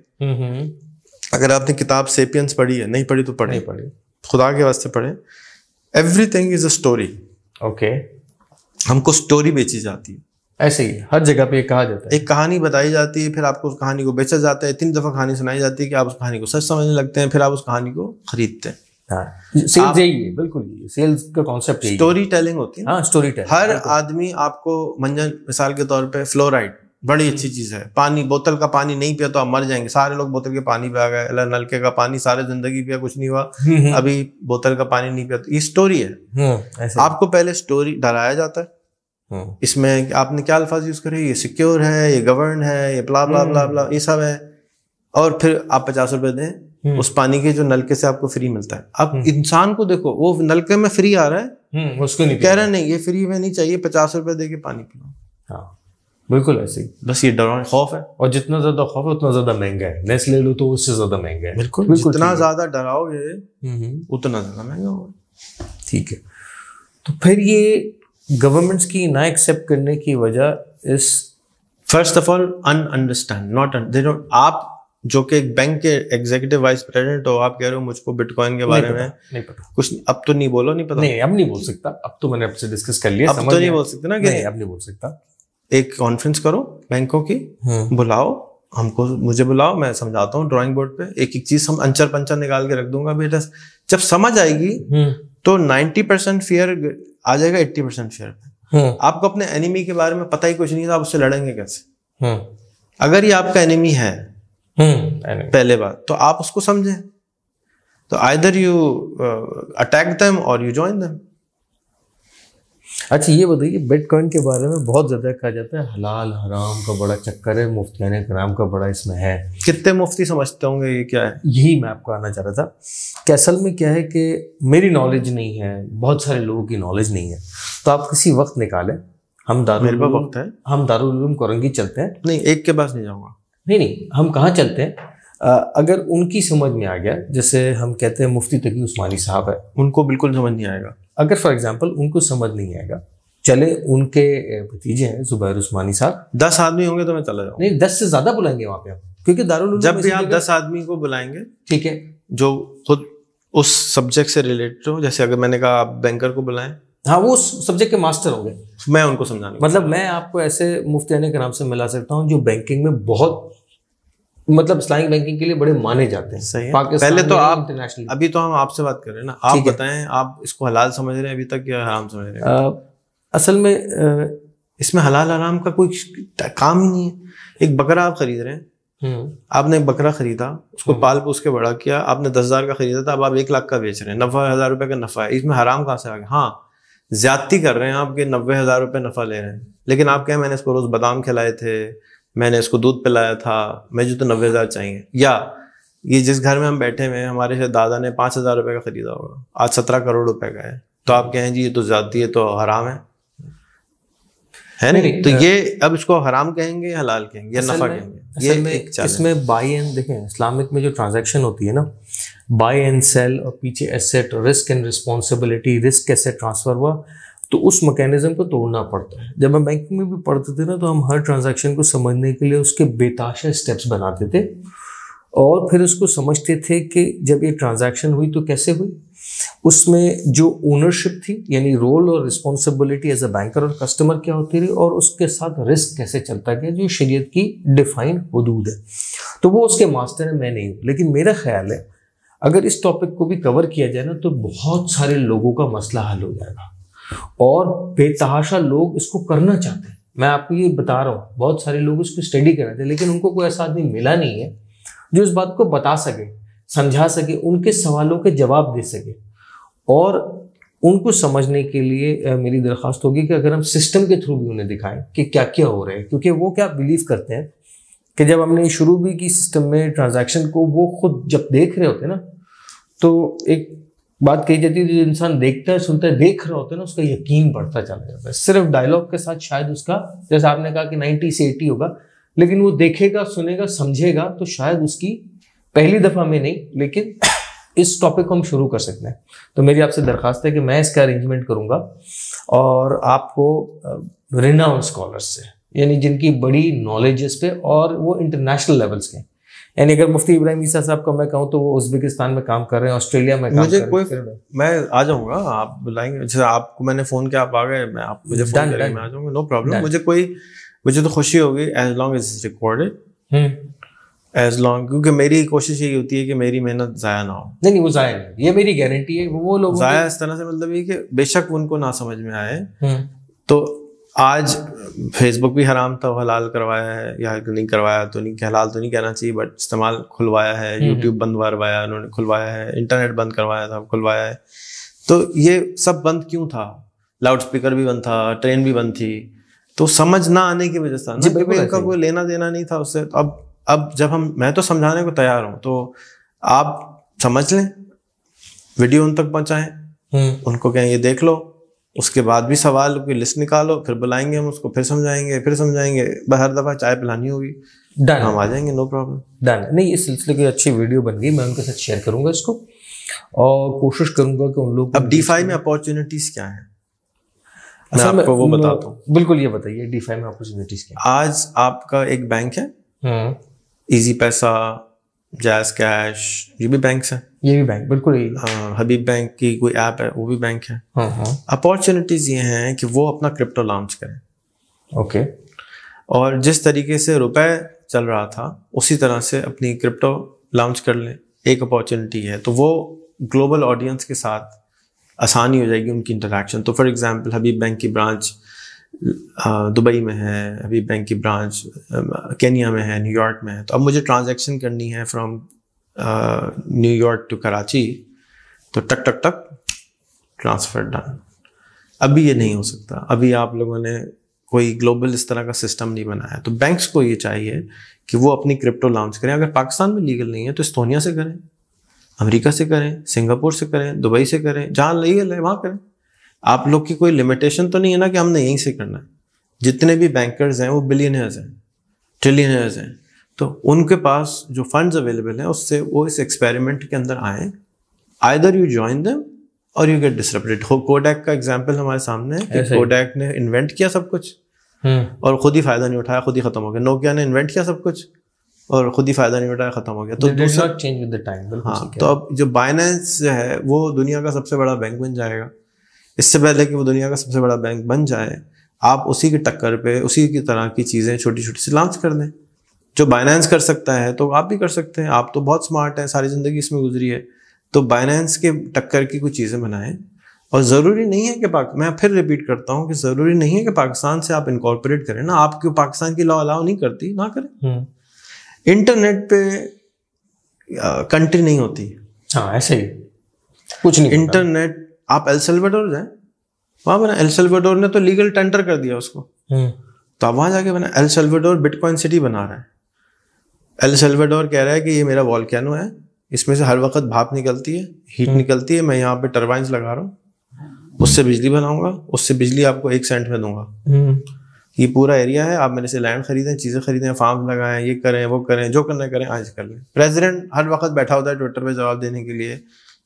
अगर आपने किताब सेपियंस पढ़ी है, नहीं पढ़ी तो पढ़े, खुदा के वास्ते पढ़े। Everything is a story. Okay, हमको स्टोरी बेची जाती है, ऐसे ही हर जगह पे कहा जाता है, एक कहानी बताई जाती है, फिर आपको उस कहानी को बेचा जाता है, 3 दफा कहानी सुनाई जाती है कि आप उस कहानी को सच समझने लगते हैं, फिर आप उस कहानी को खरीदते हैं। सेल्स यही है, बिल्कुल सेल्स का कॉन्सेप्ट यही है, स्टोरी टेलिंग होती है। हाँ, स्टोरी टेलिंग। हर आदमी आपको मंजन, मिसाल के तौर पे फ्लोराइड बड़ी अच्छी चीज है, पानी, बोतल का पानी नहीं पिया तो आप मर जाएंगे, सारे लोग बोतल के पानी पे आ गए, नलके का पानी सारे जिंदगी पिया कुछ नहीं हुआ, अभी बोतल का पानी नहीं पिया। तो ये स्टोरी है। आपको पहले स्टोरी डराया जाता है, इसमें आपने क्या अल्फाज यूज करे, ये सिक्योर है, ये गवर्न है, ये ब्ला ब्ला ब्ला ब्ला, ये सब है, और फिर आप 50 रुपए दें, उस पानी के जो नलके से आपको फ्री मिलता है। अब इंसान को देखो, वो नलके में फ्री आ रहा है, उसको नहीं कह रहा, नहीं ये फ्री में नहीं चाहिए, 50 रुपए दे के पानी पिलाओ। बिल्कुल ऐसे ही। बस ये डर खौफ है, और जितना ज्यादा खौफ है उतना ज्यादा महंगा है। नेस्ले लो तो उससे ज्यादा महंगा है। बिल्कुल जितना ज्यादा डराओगे उतना ज्यादा महंगा होगा। ठीक है, तो फिर ये गवर्नमेंट्स की ना एक्सेप्ट करने की वजह इस फर्स्ट ऑफ ऑल अनअंडरस्टैंड नॉट दे डोंट। आप जो कि एक बैंक के एग्जीक्यूटिव वाइस प्रेसिडेंट हो, आप कह रहे हो मुझको बिटकॉइन के बारे में नहीं पता कुछ, अब तो नहीं बोलो, नहीं पता। नहीं, अब नहीं बोल सकता, अब तो मैंने आपसे डिस्कस कर लिया। अब तो नहीं बोल सकते ना कि नहीं, अब नहीं बोल सकता। एक कॉन्फ्रेंस करो बैंकों की, बुलाओ हमको, मुझे बुलाओ, मैं समझाता हूँ ड्राइंग बोर्ड पे एक एक चीज हम अंचर पंचर निकाल के रख दूंगा बेटा। जब समझ आएगी तो 90% फियर आ जाएगा 80% फियर पे। आपको अपने एनिमी के बारे में पता ही कुछ नहीं था, आप उससे लड़ेंगे कैसे? अगर ये आपका एनिमी है पहले बात, तो आप उसको समझें। तो आइदर यू अटैक देम और यू जॉइन देम। अच्छा, ये बताइए, बिटकॉइन के बारे में बहुत ज्यादा कहा जाता है हलाल हराम का बड़ा चक्कर है, मुफ्तियाने कराम का बड़ा इसमें है। कितने मुफ्ती समझते होंगे ये क्या है? यही मैं आपको आना चाह रहा था कि असल में क्या है कि मेरी नॉलेज नहीं है, बहुत सारे लोगों की नॉलेज नहीं है, तो आप किसी वक्त निकालें, हम मेरे पास वक्त है, हम दारुल उलूम कोरंगी चलते हैं। नहीं, एक के पास नहीं जाऊंगा। नहीं, हम कहाँ चलते हैं? अगर उनकी समझ में आ गया, जैसे हम कहते हैं मुफ्ती तकी उस्मानी साहब है, उनको बिल्कुल समझ नहीं आएगा। अगर फॉर एग्जांपल उनको समझ नहीं आएगा, चले उनके भतीजे हैं जुबैर उस्मानी साहब, 10 आदमी होंगे तो मैं चला जाऊंगा। नहीं, 10 से ज्यादा बुलाएंगे वहां पे हम, क्योंकि दारुल उलूम जब भी आप 10 आदमी को बुलाएंगे, ठीक है, जो खुद उस सब्जेक्ट से रिलेटेड हो, जैसे अगर मैंने कहा आप बैंकर को बुलाएं, हाँ, वो उस सब्जेक्ट के मास्टर होंगे, मैं उनको समझाने, मतलब मैं आपको ऐसे मुफ्तियाने के नाम से मिला सकता हूँ जो बैंकिंग में बहुत, मतलब इस्लामिक बैंकिंग के लिए बड़े माने जाते हैं। सही है। पहले तो आप, अभी तो हम आपसे बात कर रहे हैं ना, आप बताएं, आप इसको हलाल समझ रहे हैं अभी तक या हराम समझ रहे हैं? असल में इसमें हलाल हराम का कोई काम ही नहीं है। एक बकरा आप खरीद रहे हैं, आपने एक बकरा खरीदा, उसको पाल पोस के बड़ा किया, आपने 10,000 का खरीदा था, अब आप 1 लाख का बेच रहे हैं, 90,000 रुपए का नफा है, इसमें हराम कहाँ से आ गया? हाँ, ज्यादती कर रहे हैं आपके, 90,000 रुपए नफा ले रहे हैं, लेकिन आप कहें मैंने इसको रोज बादाम खिलाए थे, मैंने इसको दूध पिलाया था, मुझे तो 90,000 चाहिए। या ये जिस घर में हम बैठे हुए हैं, हमारे दादा ने 5,000 रुपए का खरीदा होगा, आज 17 करोड़ रुपए का है, तो आप कहें जी ये तो ज्यादती है, तो हराम है नहीं? तो ये अब इसको हराम कहेंगे, हलाल कहेंगे या नफा कहेंगे? ये इसमें बाई एंड, देखें इस्लामिक में जो ट्रांजैक्शन होती है ना, बाय एंड सेल और पीछे asset, risk and responsibility, risk कैसे ट्रांसफर हुआ, तो उस मैकेनिज्म को तोड़ना पड़ता है। जब हम बैंकिंग में भी पढ़ते थे ना, तो हम हर ट्रांजैक्शन को समझने के लिए उसके बेताशा स्टेप्स बनाते थे और फिर उसको समझते थे कि जब ये ट्रांजैक्शन हुई तो कैसे हुई, उसमें जो ओनरशिप थी, यानी रोल और रिस्पॉन्सिबिलिटी एज अ बैंकर और कस्टमर क्या होती रही, और उसके साथ रिस्क कैसे चलता गया, जो शरीयत की डिफाइंड हुदूद है। तो वो उसके मास्टर है, मैं नहीं हूँ। लेकिन मेरा ख्याल है अगर इस टॉपिक को भी कवर किया जाए ना, तो बहुत सारे लोगों का मसला हल हो जाएगा और बेतहाशा लोग इसको करना चाहते हैं। मैं आपको ये बता रहा हूँ, बहुत सारे लोग इसको स्टडी कर रहे थे, लेकिन उनको कोई ऐसा आदमी मिला नहीं है जो इस बात को बता सके, समझा सके, उनके सवालों के जवाब दे सके। और उनको समझने के लिए मेरी दरख्वास्त होगी कि अगर हम सिस्टम के थ्रू भी उन्हें दिखाएं कि क्या क्या हो रहा है, क्योंकि वो क्या बिलीव करते हैं कि जब हमने शुरू भी की सिस्टम में ट्रांजैक्शन को, वो खुद जब देख रहे होते हैं ना, तो एक बात कही जाती है, जो इंसान देखता है, सुनता है, देख रहा होता है ना, उसका यकीन बढ़ता चला जाता है। सिर्फ डायलॉग के साथ शायद उसका, जैसे आपने कहा कि 90 से 80 होगा, लेकिन वो देखेगा, सुनेगा, समझेगा, तो शायद उसकी पहली दफा में नहीं, लेकिन इस टॉपिक को हम शुरू कर सकते हैं। तो मेरी आपसे दरखास्त है कि मैं इसका अरेंजमेंट करूंगा और आपको रिनाउंड स्कॉलर्स से, यानी जिनकी बड़ी नॉलेज इस पे और वो इंटरनेशनल लेवल्स के, यानी अगर मुफ्ती इब्राहिम ईसा साहब का मैं कहूँ तो वो उज़्बेकिस्तान में काम कर रहे हैं, ऑस्ट्रेलिया में काम कर रहे हैं। मैं आ जाऊंगा, आप बुलाएंगे, जैसे आपको मैंने फोन किया, आप आ गए, मैं आप मुझे फोन करेंगे, मैं आ जाऊंगा, नो प्रॉब्लम। मुझे तो खुशी होगी as long as it's recorded, as long, क्योंकि मेरी कोशिश यही होती है कि मेरी मेहनत जाया ना हो। नहीं, वो जाया नहीं, ये मेरी गारंटी है। वो लोग जाया इस तरह से मतलब ये कि बेशक उनको ना समझ में आए, तो आज फेसबुक भी हराम था, हलाल करवाया है, या नहीं करवाया तो नहीं, हलाल तो नहीं कहना चाहिए, बट इस्तेमाल खुलवाया है, यूट्यूब बंद करवाया उन्होंने, खुलवाया है, इंटरनेट बंद करवाया था, खुलवाया है। तो ये सब बंद क्यों था? लाउड स्पीकर भी बंद था, ट्रेन भी बंद थी, तो समझ ना आने की वजह से ना, क्योंकि उनका कोई लेना देना नहीं था उससे। तो अब जब मैं तो समझाने को तैयार हूँ, तो आप समझ लें, वीडियो उन तक पहुंचाएं, उनको कहें ये देख लो, उसके बाद भी सवाल की लिस्ट निकालो, फिर बुलाएंगे हम उसको, फिर समझाएंगे, हर दफ़ा चाय पिलानी होगी, डन, हम आ जाएंगे, नो प्रॉब्लम। डन। नहीं, इस सिलसिले की अच्छी वीडियो बन गई, मैं उनके साथ शेयर करूंगा इसको और कोशिश करूंगा कि उन लोग। अब DeFi में अपॉर्चुनिटीज क्या है, मैं आपको वो बताता हूँ। बिल्कुल, ये बताइए DeFi में अपॉर्चुनिटीज क्या है। आज आपका एक बैंक है, इजी पैसा, जैज कैश, ये भी बैंक्स हैं, ये भी बैंक, बिल्कुल ही। हबीब बैंक की कोई ऐप है, वो भी बैंक है। अपॉर्चुनिटीज ये हैं कि वो अपना क्रिप्टो लॉन्च करें। ओके। और जिस तरीके से रुपए चल रहा था उसी तरह से अपनी क्रिप्टो लॉन्च कर लें, एक अपॉर्चुनिटी है। तो वो ग्लोबल ऑडियंस के साथ आसानी हो जाएगी उनकी इंटरेक्शन। तो फॉर एग्जांपल हबीब बैंक की ब्रांच दुबई में है, हबीब बैंक की ब्रांच केनिया में है, न्यूयॉर्क में है। तो अब मुझे ट्रांजैक्शन करनी है फ्रॉम न्यूयॉर्क टू कराची, तो टक टक टक ट्रांसफर डन। अभी ये नहीं हो सकता, अभी आप लोगों ने कोई ग्लोबल इस तरह का सिस्टम नहीं बनाया। तो बैंक्स को ये चाहिए कि वो अपनी क्रिप्टो लॉन्च करें। अगर पाकिस्तान में लीगल नहीं है तो एस्टोनिया से करें, अमेरिका से करें, सिंगापुर से करें, दुबई से करें, जहाँ लीगल है वहाँ करें। आप लोग की कोई लिमिटेशन तो नहीं है ना कि हमने यहीं से करना है। जितने भी बैंकर्स हैं वो बिलियनर्स हैं, ट्रिलियनर्स हैं, तो उनके पास जो फंड्स अवेलेबल हैं उससे वो इस एक्सपेरिमेंट के अंदर आए। आइदर यू जॉइन देम और यू गेट डिसरप्टेड। कोडैक का एग्जांपल हमारे सामने है कि कोडैक ने इन्वेंट किया सब कुछ और खुद ही फायदा नहीं उठाया, खुद ही खत्म हो गया। नोकिया ने इन्वेंट किया सब कुछ और खुद ही फायदा नहीं उठाया, खत्म हो गया। तो दूसरा चेंज विद द टाइम। हाँ, तो अब जो बाइनेंस है वो दुनिया का सबसे बड़ा बैंक बन जाएगा। इससे पहले कि वो दुनिया का सबसे बड़ा बैंक बन जाए, आप उसी की टक्कर पे उसी की तरह की चीज़ें छोटी छोटी सी लॉन्च कर दें। जो बाइनेंस कर सकता है तो आप भी कर सकते हैं। आप तो बहुत स्मार्ट हैं, सारी ज़िंदगी इसमें गुजरी है, तो बाइनेंस के टक्कर की कुछ चीज़ें बनाएं। और ज़रूरी नहीं है कि मैं फिर रिपीट करता हूँ कि ज़रूरी नहीं है कि पाकिस्तान से आप इनकॉर्पोरेट करें ना। आप क्यों, पाकिस्तान की लॉ अलाउ नहीं करती, ना करें। इंटरनेट पे कंट्री नहीं होती। हाँ, ऐसे ही कुछ नहीं। इंटरनेट, आप एल सल्वाडोर जाए, वहाँ बना, एल सल्वाडोर ने तो लीगल टेंडर कर दिया उसको, तो आप वहाँ जाके बना। एल सल्वाडोर बिटकॉइन सिटी बना रहा है। एल सल्वाडोर कह रहा है कि ये मेरा वॉल्केनो है, इसमें से हर वक्त भाप निकलती है, हीट निकलती है, मैं यहाँ पे टर्बाइन्स लगा रहा हूँ, उससे बिजली बनाऊंगा, उससे बिजली आपको 1 सेंट में दूंगा। ये पूरा एरिया है, आप मेरे से लैंड खरीदें, चीज़ें खरीदें, फार्म लगाएं, ये करें, वो करें, जो करना करें, आज कर लें। प्रेसिडेंट हर वक्त बैठा होता है ट्विटर पे जवाब देने के लिए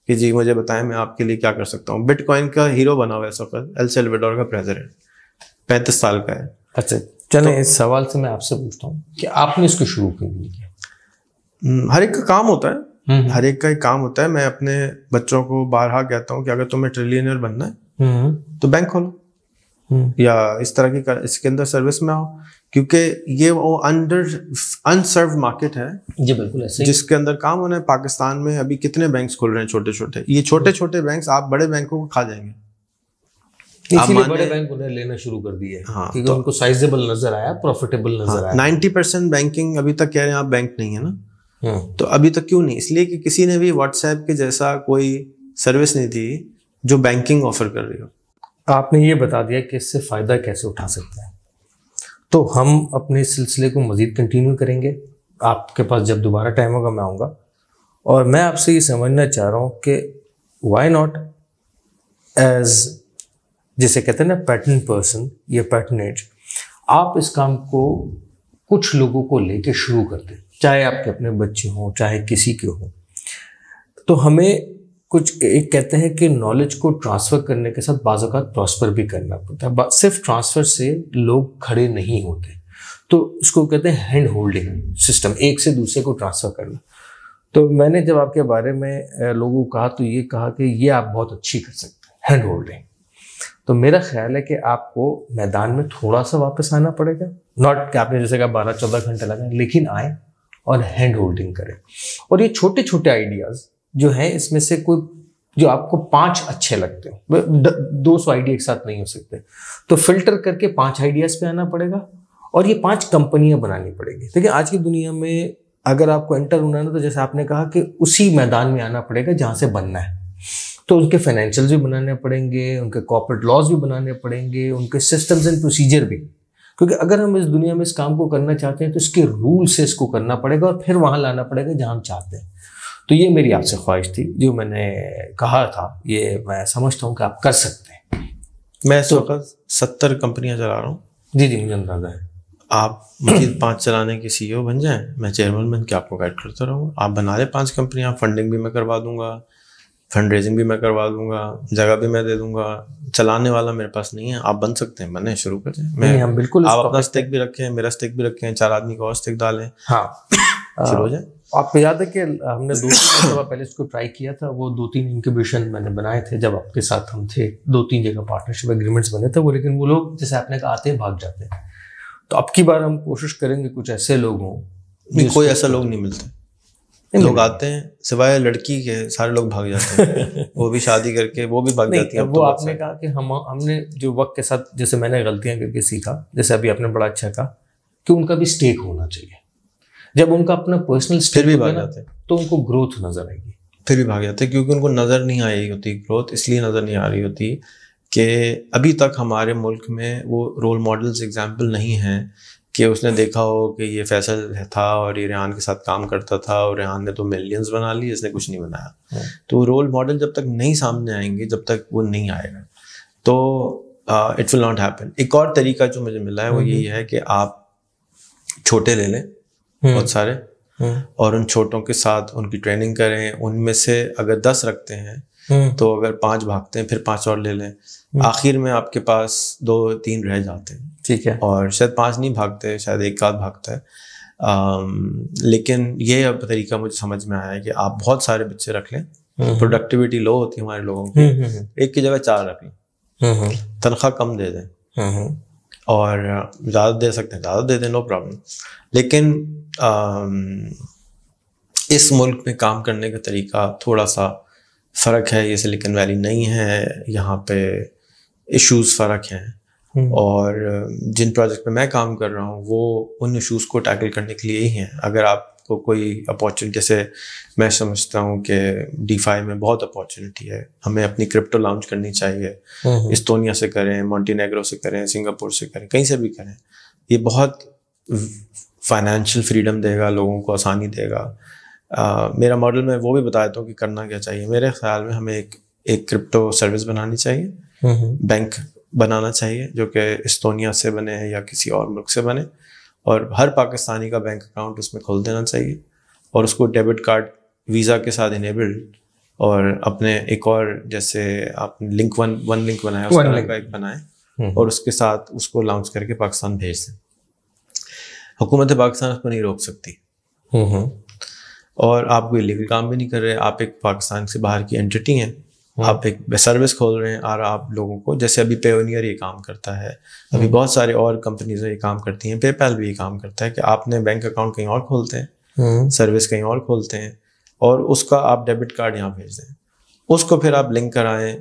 कि जी मुझे बताएं मैं आपके लिए क्या कर सकता हूँ। बिटकॉइन का हीरो बना हुआ है इस वक्त एल सल्वाडोर का प्रेसिडेंट, 35 साल का है। अच्छा, चलें, इस सवाल से मैं आपसे पूछता हूँ कि आपने इसको शुरू क्यों किया? हर एक का काम होता है, हर एक का एक काम होता है। मैं अपने बच्चों को बारहा कहता हूँ कि अगर तुम्हें ट्रिलियनर बनना है तो बैंक खोलो या इस तरह की इसके अंदर सर्विस में आओ, क्योंकि ये वो अनसर्व मार्केट है जी, बिल्कुल ऐसे, जिसके अंदर काम होना है। पाकिस्तान में अभी कितने बैंक्स खुल रहे हैं छोटे छोटे, ये छोटे छोटे बैंक्स आप बड़े बैंकों को खा जाएंगे, इसीलिए बड़े बैंक उन्हें लेना शुरू कर दिए। हाँ, क्योंकि तो उनको साइजेबल नजर आया, प्रॉफिटेबल नजर आया। 90% बैंकिंग अभी तक कह रहे हैं आप बैंक नहीं है ना, तो अभी तक क्यों नहीं? इसलिए कि किसी ने भी व्हाट्सएप के जैसा कोई सर्विस नहीं दी जो बैंकिंग ऑफर कर रही हो। आपने ये बता दिया कि इससे फ़ायदा कैसे उठा सकते हैं, तो हम अपने सिलसिले को मज़ीद कंटिन्यू करेंगे। आपके पास जब दोबारा टाइम होगा मैं आऊँगा, और मैं आपसे ये समझना चाह रहा हूँ कि वाई नॉट एज, जिसे कहते हैं ना पैटर्न पर्सन या पैटर्नेज, आप इस काम को कुछ लोगों को लेके शुरू कर दें, चाहे आपके अपने बच्चे हों, चाहे किसी के हों। तो हमें कुछ एक कहते हैं कि नॉलेज को ट्रांसफ़र करने के साथ बाज़ औक़ात प्रॉस्पर भी करना पड़ता है। सिर्फ ट्रांसफ़र से लोग खड़े नहीं होते, तो इसको कहते हैं हैंड होल्डिंग सिस्टम, एक से दूसरे को ट्रांसफ़र करना। तो मैंने जब आपके बारे में लोगों को कहा तो ये कहा कि ये आप बहुत अच्छी कर सकते हैं, हैंड होल्डिंग। तो मेरा ख्याल है कि आपको मैदान में थोड़ा सा वापस आना पड़ेगा, नॉट कि आपने जैसे कहा 12-14 घंटे लगाए, लेकिन आए और हैंड होल्डिंग करें। और ये छोटे छोटे आइडियाज़ जो है, इसमें से कोई जो आपको 5 अच्छे लगते हो, 200 आइडिया एक साथ नहीं हो सकते, तो फिल्टर करके 5 आइडियाज़ पे आना पड़ेगा और ये 5 कंपनियां बनानी पड़ेगी। देखिए आज की दुनिया में अगर आपको एंटर होना है ना, तो जैसे आपने कहा कि उसी मैदान में आना पड़ेगा जहाँ से बनना है। तो उनके फाइनेंशियल्स भी बनाने पड़ेंगे, उनके कॉर्पोरेट लॉज भी बनाने पड़ेंगे, उनके सिस्टम्स एंड प्रोसीजर भी, क्योंकि अगर हम इस दुनिया में इस काम को करना चाहते हैं तो इसके रूल से इसको करना पड़ेगा और फिर वहाँ लाना पड़ेगा जहाँ हम चाहते हैं। तो ये मेरी आपसे ख्वाहिश थी, जो मैंने कहा था, ये मैं समझता हूँ कि आप कर सकते हैं। मैं इस वक्त 70 कंपनियां चला रहा हूँ। जी जी, मुझे अंदाजा है। आप मजीद 5 चलाने के CEO बन जाएं, मैं चेयरमैन बन के आपको गाइड करता रहूँगा। आप बना ले 5 कंपनियां, फंडिंग भी मैं करवा दूंगा, फंड रेजिंग भी मैं करवा दूंगा, जगह भी मैं दे दूंगा। चलाने वाला मेरे पास नहीं है, आप बन सकते हैं, बने, शुरू करें। मैं हम बिल्कुल, आप अपना स्टेक भी रखें, मेरा स्टेक भी रखें, 4 आदमी का और स्टेक डालें, हाँ शुरू हो जाए। आपको याद है कि हमने 2-3 दफा पहले इसको ट्राई किया था, वो 2-3 इंक्यूबेशन मैंने बनाए थे जब आपके साथ हम थे, 2-3 जगह पार्टनरशिप एग्रीमेंट्स बने थे वो, लेकिन वो लोग जैसे आपने कहा आते हैं भाग जाते हैं। तो अब की बार हम कोशिश करेंगे कुछ ऐसे लोग हों। कोई ऐसा लोग नहीं मिलते, लोग आते हैं सिवाय लड़की के, सारे लोग भाग जाते हैं वो भी शादी करके वो भी भाग जाती है। वो आपने कहा कि हमने जो वक्त के साथ, जैसे मैंने गलतियां करके सीखा, जैसे अभी आपने बड़ा अच्छा कहा कि उनका भी स्टेक होना चाहिए। जब उनका अपना पर्सनल स्टेक भी भाग जाते हैं तो उनको ग्रोथ नजर आएगी, फिर भी भाग जाते हैं, क्योंकि उनको नजर नहीं आई होती ग्रोथ। इसलिए नजर नहीं आ रही होती कि अभी तक हमारे मुल्क में वो रोल मॉडल्स एग्जाम्पल नहीं हैं कि उसने देखा हो कि ये फैसल था और ये रेहान के साथ काम करता था और रेहान ने तो मिलियंस बना लिए, इसने कुछ नहीं बनाया। तो रोल मॉडल जब तक नहीं सामने आएंगे, जब तक वो नहीं आएगा, तो इट विल नॉट हैपन। एक और तरीका जो मुझे मिला है वो यही है कि आप छोटे ले लें बहुत सारे, और उन छोटों के साथ उनकी ट्रेनिंग करें। उनमें से अगर 10 रखते हैं तो अगर 5 भागते हैं फिर 5 और ले लें, आखिर में आपके पास 2-3 रह जाते हैं, ठीक है। और शायद 5 नहीं भागते, शायद 1 आध भागता है। लेकिन ये अब तरीका मुझे समझ में आया है कि आप बहुत सारे बच्चे रख लें, प्रोडक्टिविटी लो होती है हमारे लोगों की, एक की जगह 4 रख लें, तनख्वाह कम दे दें, और ज़्यादा दे सकते हैं ज़्यादा दे दें, नो प्रॉब्लम। लेकिन इस मुल्क में काम करने का तरीका थोड़ा सा फ़र्क है, ये सिलिकॉन वैली नहीं है, यहाँ पे इश्यूज़ फ़र्क हैं, और जिन प्रोजेक्ट पे मैं काम कर रहा हूँ वो उन इश्यूज़ को टैकल करने के लिए ही हैं। अगर आपको कोई अपॉर्चुनिटी, जैसे मैं समझता हूँ कि DeFi में बहुत अपॉर्चुनिटी है, हमें अपनी क्रिप्टो लॉन्च करनी चाहिए, इस्टोनिया से करें, मॉन्टीनेग्रो से करें, सिंगापुर से करें, कहीं से भी करें। ये बहुत फाइनेंशियल फ्रीडम देगा, लोगों को आसानी देगा। मेरा मॉडल में वो भी बता देता हूँ कि करना क्या चाहिए। मेरे ख्याल में हमें एक क्रिप्टो सर्विस बनानी चाहिए, बैंक बनाना चाहिए जो कि इस्टोनिया से बने या किसी और मुल्क से बने, और हर पाकिस्तानी का बैंक अकाउंट उसमें खोल देना चाहिए, और उसको डेबिट कार्ड वीज़ा के साथ इनेबल्ड, और अपने एक और जैसे आपने वन लिंक बनाया, उस तरह का एक बनाए, और उसके साथ उसको लॉन्च करके पाकिस्तान भेज दें। हुकूमत पाकिस्तान उसको नहीं रोक सकती, और आप कोई लीगल काम भी नहीं कर रहे, आप एक पाकिस्तान से बाहर की एंटिटी हैं, आप एक सर्विस खोल रहे हैं, और आप लोगों को, जैसे अभी पेयोनियर ये काम करता है, अभी बहुत सारे और कंपनीज ये काम करती हैं, पेपैल भी ये काम करता है कि आपने बैंक अकाउंट कहीं और खोलते हैं, सर्विस कहीं और खोलते हैं, और उसका आप डेबिट कार्ड यहाँ भेज दें, उसको फिर आप लिंक कराएं,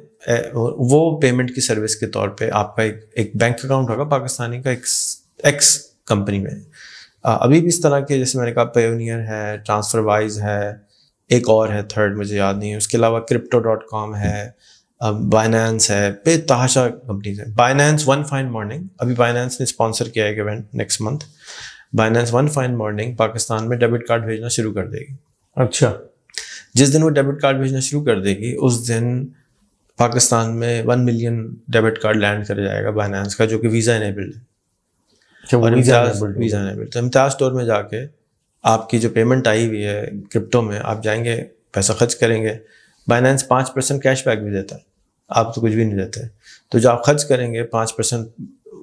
वो पेमेंट की सर्विस के तौर पे आपका एक बैंक अकाउंट होगा पाकिस्तानी का एक्स कंपनी में। अभी भी इस तरह के, जैसे मैंने कहा, पेयोनियर है, ट्रांसफरवाइज है, एक और है, थर्ड मुझे याद नहीं है, उसके अलावा Crypto.com है, बाइनेंस है, बेतहाशा कंपनीज है। बाइनेंस वन फाइन मॉर्निंग, अभी बाइनेंस ने स्पॉन्सर किया है event next month, Binance one fine morning Pakistan में डेबिट कार्ड भेजना शुरू कर देगी। अच्छा, जिस दिन वो डेबिट कार्ड भेजना शुरू कर देगी उस दिन पाकिस्तान में 1 मिलियन डेबिट कार्ड लैंड कर जाएगा बाइनेंस का, जो कि वीज़ा इनेबल्ड है। और वीज़ा इनेबल्ड, तो इम्तियाज़ स्टोर में जाके आपकी जो पेमेंट आई हुई है क्रिप्टो में, आप जाएंगे, पैसा खर्च करेंगे, बाइनेंस 5% कैशबैक भी देता है, आप तो कुछ भी नहीं देते, तो जो आप खर्च करेंगे 5%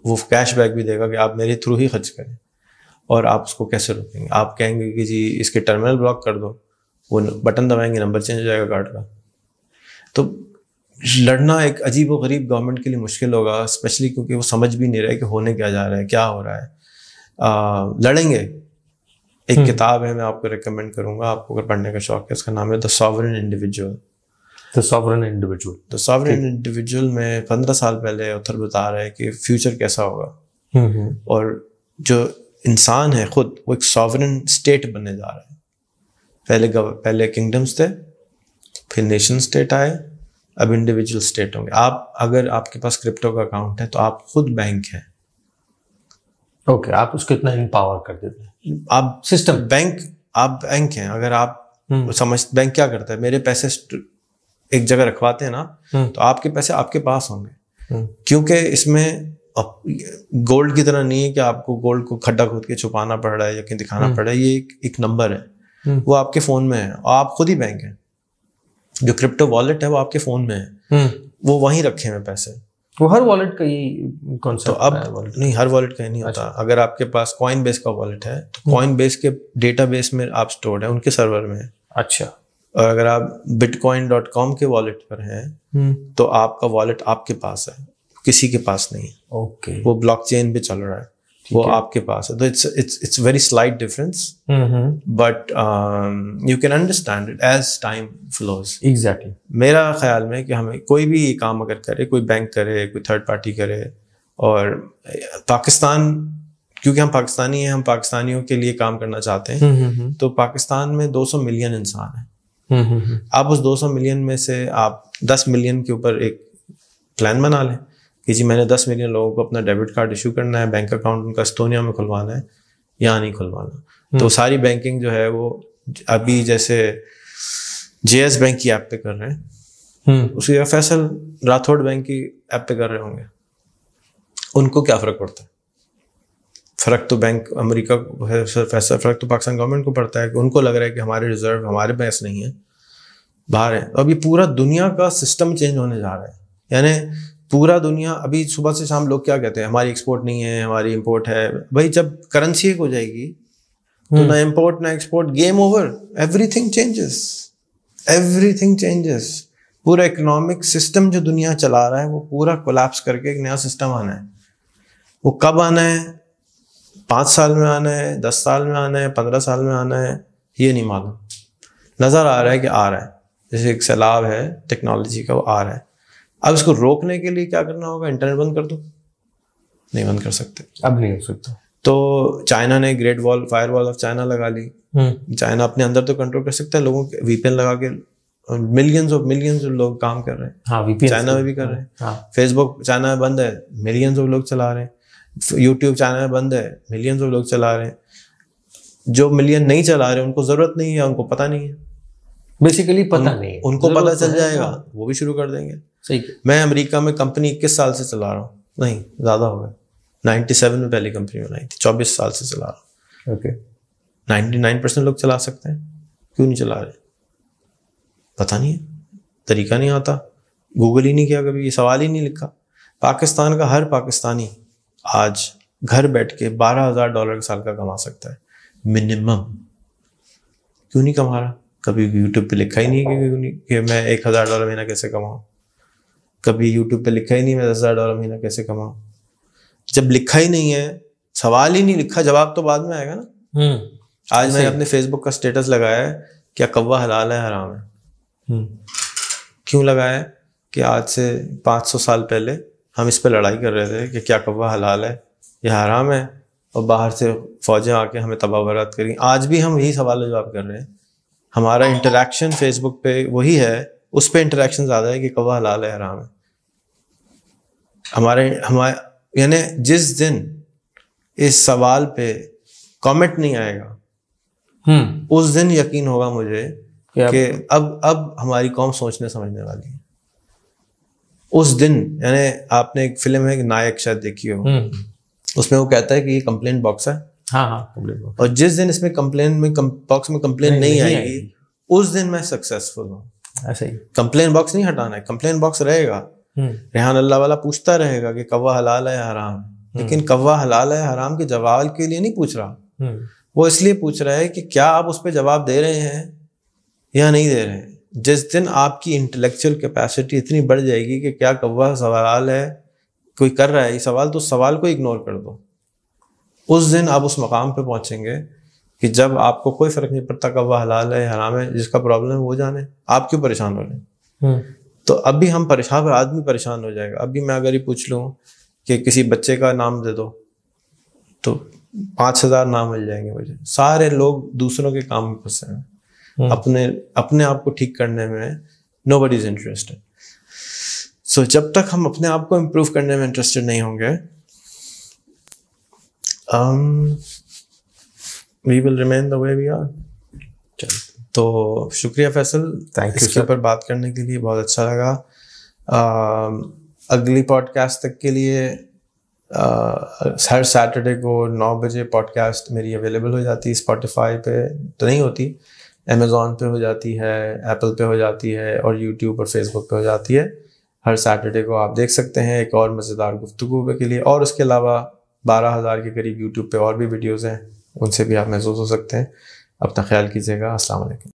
वो कैशबैक भी देगा कि आप मेरे थ्रू ही खर्च करें। और आप उसको कैसे रोकेंगे? आप कहेंगे कि जी इसके टर्मिनल ब्लॉक कर दो, वो बटन दबाएंगे, नंबर चेंज हो जाएगा कार्ड का। तो लड़ना एक अजीब व गरीब गवर्नमेंट के लिए मुश्किल होगा, स्पेशली क्योंकि वो समझ भी नहीं रहे कि होने क्या जा रहा है, क्या हो रहा है। लड़ेंगे। एक किताब है, मैं आपको रिकमेंड करूंगा, आपको अगर पढ़ने का शौक है, उसका नाम है the sovereign individual. The sovereign individual, the sovereign individual में 15 साल पहले ऑथर बता रहा है कि फ्यूचर कैसा होगा, और जो इंसान है खुद वो एक सॉवरेन स्टेट बनने जा रहा है। पहले किंगडम्स थे, फिर नेशन स्टेट आए, अब इंडिविजुअल स्टेट होंगे। आप, अगर आपके पास क्रिप्टो का अकाउंट है तो आप खुद बैंक हैं। ओके, आप उसको इतना एम्पावर कर देते हैं, आप सिस्टम बैंक, आप बैंक हैं। अगर आप समझ, बैंक क्या करता है, मेरे पैसे एक जगह रखवाते हैं ना, तो आपके पैसे आपके पास होंगे। क्योंकि इसमें गोल्ड की तरह नहीं है कि आपको गोल्ड को खड्डा खोद के छुपाना पड़ रहा है या कहीं दिखाना पड़ रहा है। ये एक नंबर है, वो आपके फोन में है और आप खुद ही बैंक है। जो क्रिप्टो वॉलेट है वो आपके फोन में है, वो वहीं रखे हुए पैसे। वो हर वॉलेट का ही कॉन्सेप्ट तो अब नहीं, हर वॉलेट का ही नहीं होता। अगर आपके पास कॉइन बेस का वॉलेट है तो कॉइन बेस के डेटाबेस में आप स्टोर्ड है, उनके सर्वर में है। अच्छा। और अगर आप bitcoin.com के वॉलेट पर हैं तो आपका वॉलेट आपके पास है, किसी के पास नहीं है। ओके। वो ब्लॉकचेन पे चल रहा है, वो आपके पास है। तो it's very slight difference, but you can understand it as time flows. Exactly. मेरा ख्याल में कि हमें कोई भी ये काम अगर करे, कोई बैंक करे, कोई थर्ड पार्टी करे, और पाकिस्तान, क्योंकि हम पाकिस्तानी हैं, हम पाकिस्तानियों के लिए काम करना चाहते हैं, तो पाकिस्तान में 200 मिलियन इंसान हैं। आप उस 200 मिलियन में से आप 10 मिलियन के ऊपर एक प्लान बना लें कि जी मैंने 10 मिलियन लोगों को अपना डेबिट कार्ड इशू करना है, बैंक अकाउंट उनका एस्टोनिया में खुलवाना है, यहाँ नहीं खुलवाना। तो सारी बैंकिंग जो है वो अभी जैसे JS बैंक की ऐप पे कर रहे हैं, उसी फैसल राठौड़ बैंक की ऐप पे कर रहे होंगे। उनको क्या फ़र्क पड़ता है? फ़र्क तो बैंक अमेरिका फैसल, फ़र्क तो पाकिस्तान गवर्नमेंट को पड़ता है कि उनको लग रहा है कि हमारे रिजर्व हमारे पास नहीं है, बाहर है। अब ये पूरा दुनिया का सिस्टम चेंज होने जा रहा है। यानी पूरा दुनिया, अभी सुबह से शाम लोग क्या कहते हैं, हमारी एक्सपोर्ट नहीं है, हमारी इंपोर्ट है। भाई जब करेंसी एक हो जाएगी तो ना इंपोर्ट ना export, game over, everything changes, everything changes. पूरा इकोनॉमिक सिस्टम जो दुनिया चला रहा है वो पूरा कोलैप्स करके एक नया सिस्टम आना है। वो कब आना है? 5 साल में आना है, 10 साल में आना है, 15 साल में आना है, ये नहीं मालूम। नज़र आ रहा है कि आ रहा है, जैसे एक सैलाब है टेक्नोलॉजी का, वो आ रहा है। अब इसको रोकने के लिए क्या करना होगा? इंटरनेट बंद कर दो? नहीं बंद कर सकते, अब नहीं हो सकता। तो चाइना ने great wall, fire wall of China लगा ली। चाइना अपने अंदर तो कंट्रोल कर सकता है, लोगों के VPN लगा के मिलियंस ऑफ लोग काम कर रहे हैं। हाँ, VPN चाइना में भी कर रहे हैं। हाँ। फेसबुक चाइना में बंद है, मिलियंस ऑफ लोग चला रहे हैं। यूट्यूब चाइना में बंद है, मिलियंस ऑफ लोग चला रहे हैं। जो मिलियन नहीं चला रहे उनको जरूरत नहीं है, उनको पता नहीं है, बेसिकली पता नहीं है, उनको पता चल जाएगा, वो भी शुरू कर देंगे। सही। मैं अमेरिका में कंपनी 21 साल से चला रहा हूँ, नहीं ज़्यादा हो गया, 97 में पहली कंपनी बनाई थी, 24 साल से चला रहा हूँ। ओके। 99% लोग चला सकते हैं, क्यों नहीं चला रहे? पता नहीं है, तरीका नहीं आता, गूगल ही नहीं किया कभी, ये सवाल ही नहीं लिखा। पाकिस्तान का हर पाकिस्तानी आज घर बैठ के $12,000 साल का कमा सकता है मिनिमम। क्यों नहीं कमा रहा? कभी यूट्यूब पे लिखा ही नहीं कि मैं $1,000 महीना कैसे कमाऊँ। कभी यूट्यूब पे लिखा ही नहीं मैं $10,000 महीना कैसे कमाऊँ। जब लिखा ही नहीं है, सवाल ही नहीं लिखा, जवाब तो बाद में आएगा ना। आज मैंने अपने फेसबुक का स्टेटस लगाया है, क्या कौवा हलाल है हराम है? क्यों लगाया है? कि आज से 500 साल पहले हम इस पे लड़ाई कर रहे थे कि क्या कौवा हलाल है या हराम है, और बाहर से फौजें आके हमें तबाह बर्बाद करेंगी। आज भी हम यही सवाल जवाब कर रहे हैं। हमारा इंटरेक्शन फेसबुक पे वही है, उस पे इंटरेक्शन ज़्यादा है कि कौवा हलाल है हराम है। हमारे यानी जिस दिन इस सवाल पे कमेंट नहीं आएगा उस दिन यकीन होगा मुझे कि अब हमारी कौम सोचने समझने वाली है। उस दिन, यानी आपने एक फिल्म है नायक, शायद देखी हो, उसमें वो कहता है कि ये कंप्लेंट बॉक्स है। हाँ, कंप्लेंट बॉक्स। और जिस दिन इसमें बॉक्स में कंप्लेंट नहीं आएगी उस दिन मैं सक्सेसफुल हूँ। ऐसा ही। कंप्लेंट बॉक्स नहीं हटाना है, कंप्लेंट बॉक्स रहेगा। रेहान अल्लाह वाला पूछता रहेगा कि कौवा हलाल है हराम, लेकिन कौवा हलाल है हराम के जवाब के लिए नहीं पूछ रहा। वो इसलिए पूछ रहा है कि क्या आप उस पर जवाब दे रहे हैं या नहीं दे रहे हैं। जिस दिन आपकी इंटेलेक्चुअल कैपेसिटी इतनी बढ़ जाएगी कि क्या कौवा सवाल है, कोई कर रहा है ये सवाल, तो सवाल को इग्नोर कर दो, उस दिन आप उस मकाम पे पहुंचेंगे कि जब आपको कोई फर्क नहीं पड़ता कौवा हलाल है हराम है, जिसका प्रॉब्लम है वो जाने, आप क्यों परेशान हो रहे हैं। तो अभी हम परेशान, आदमी परेशान हो जाएगा। अभी मैं अगर ही पूछ लूँ कि किसी बच्चे का नाम दे दो तो 5,000 नाम मिल जाएंगे मुझे। सारे लोग दूसरों के काम में फंसे हैं, अपने आप को ठीक करने में नोबडी इज इंटरेस्टेड। सो जब तक हम अपने आप को इम्प्रूव करने में इंटरेस्टेड नहीं होंगे, we will remain the way we are. तो शुक्रिया फैसल, थैंक यू इसके ऊपर बात करने के लिए बहुत अच्छा लगा। अगली पॉडकास्ट तक के लिए हर सैटरडे को 9 बजे पॉडकास्ट मेरी अवेलेबल हो जाती है। स्पॉटिफाई पे तो नहीं होती, अमेज़ॉन पे हो जाती है, एप्पल पे हो जाती है और यूट्यूब और फेसबुक पे हो जाती है। हर सैटरडे को आप देख सकते हैं एक और मज़ेदार गुफ्तगू के लिए। और उसके अलावा 12,000 के करीब यूट्यूब पे और भी वीडियोज़ हैं, उनसे भी आप महसूस हो सकते हैं। अपना ख्याल कीजिएगा। अस्सलाम वालेकुम।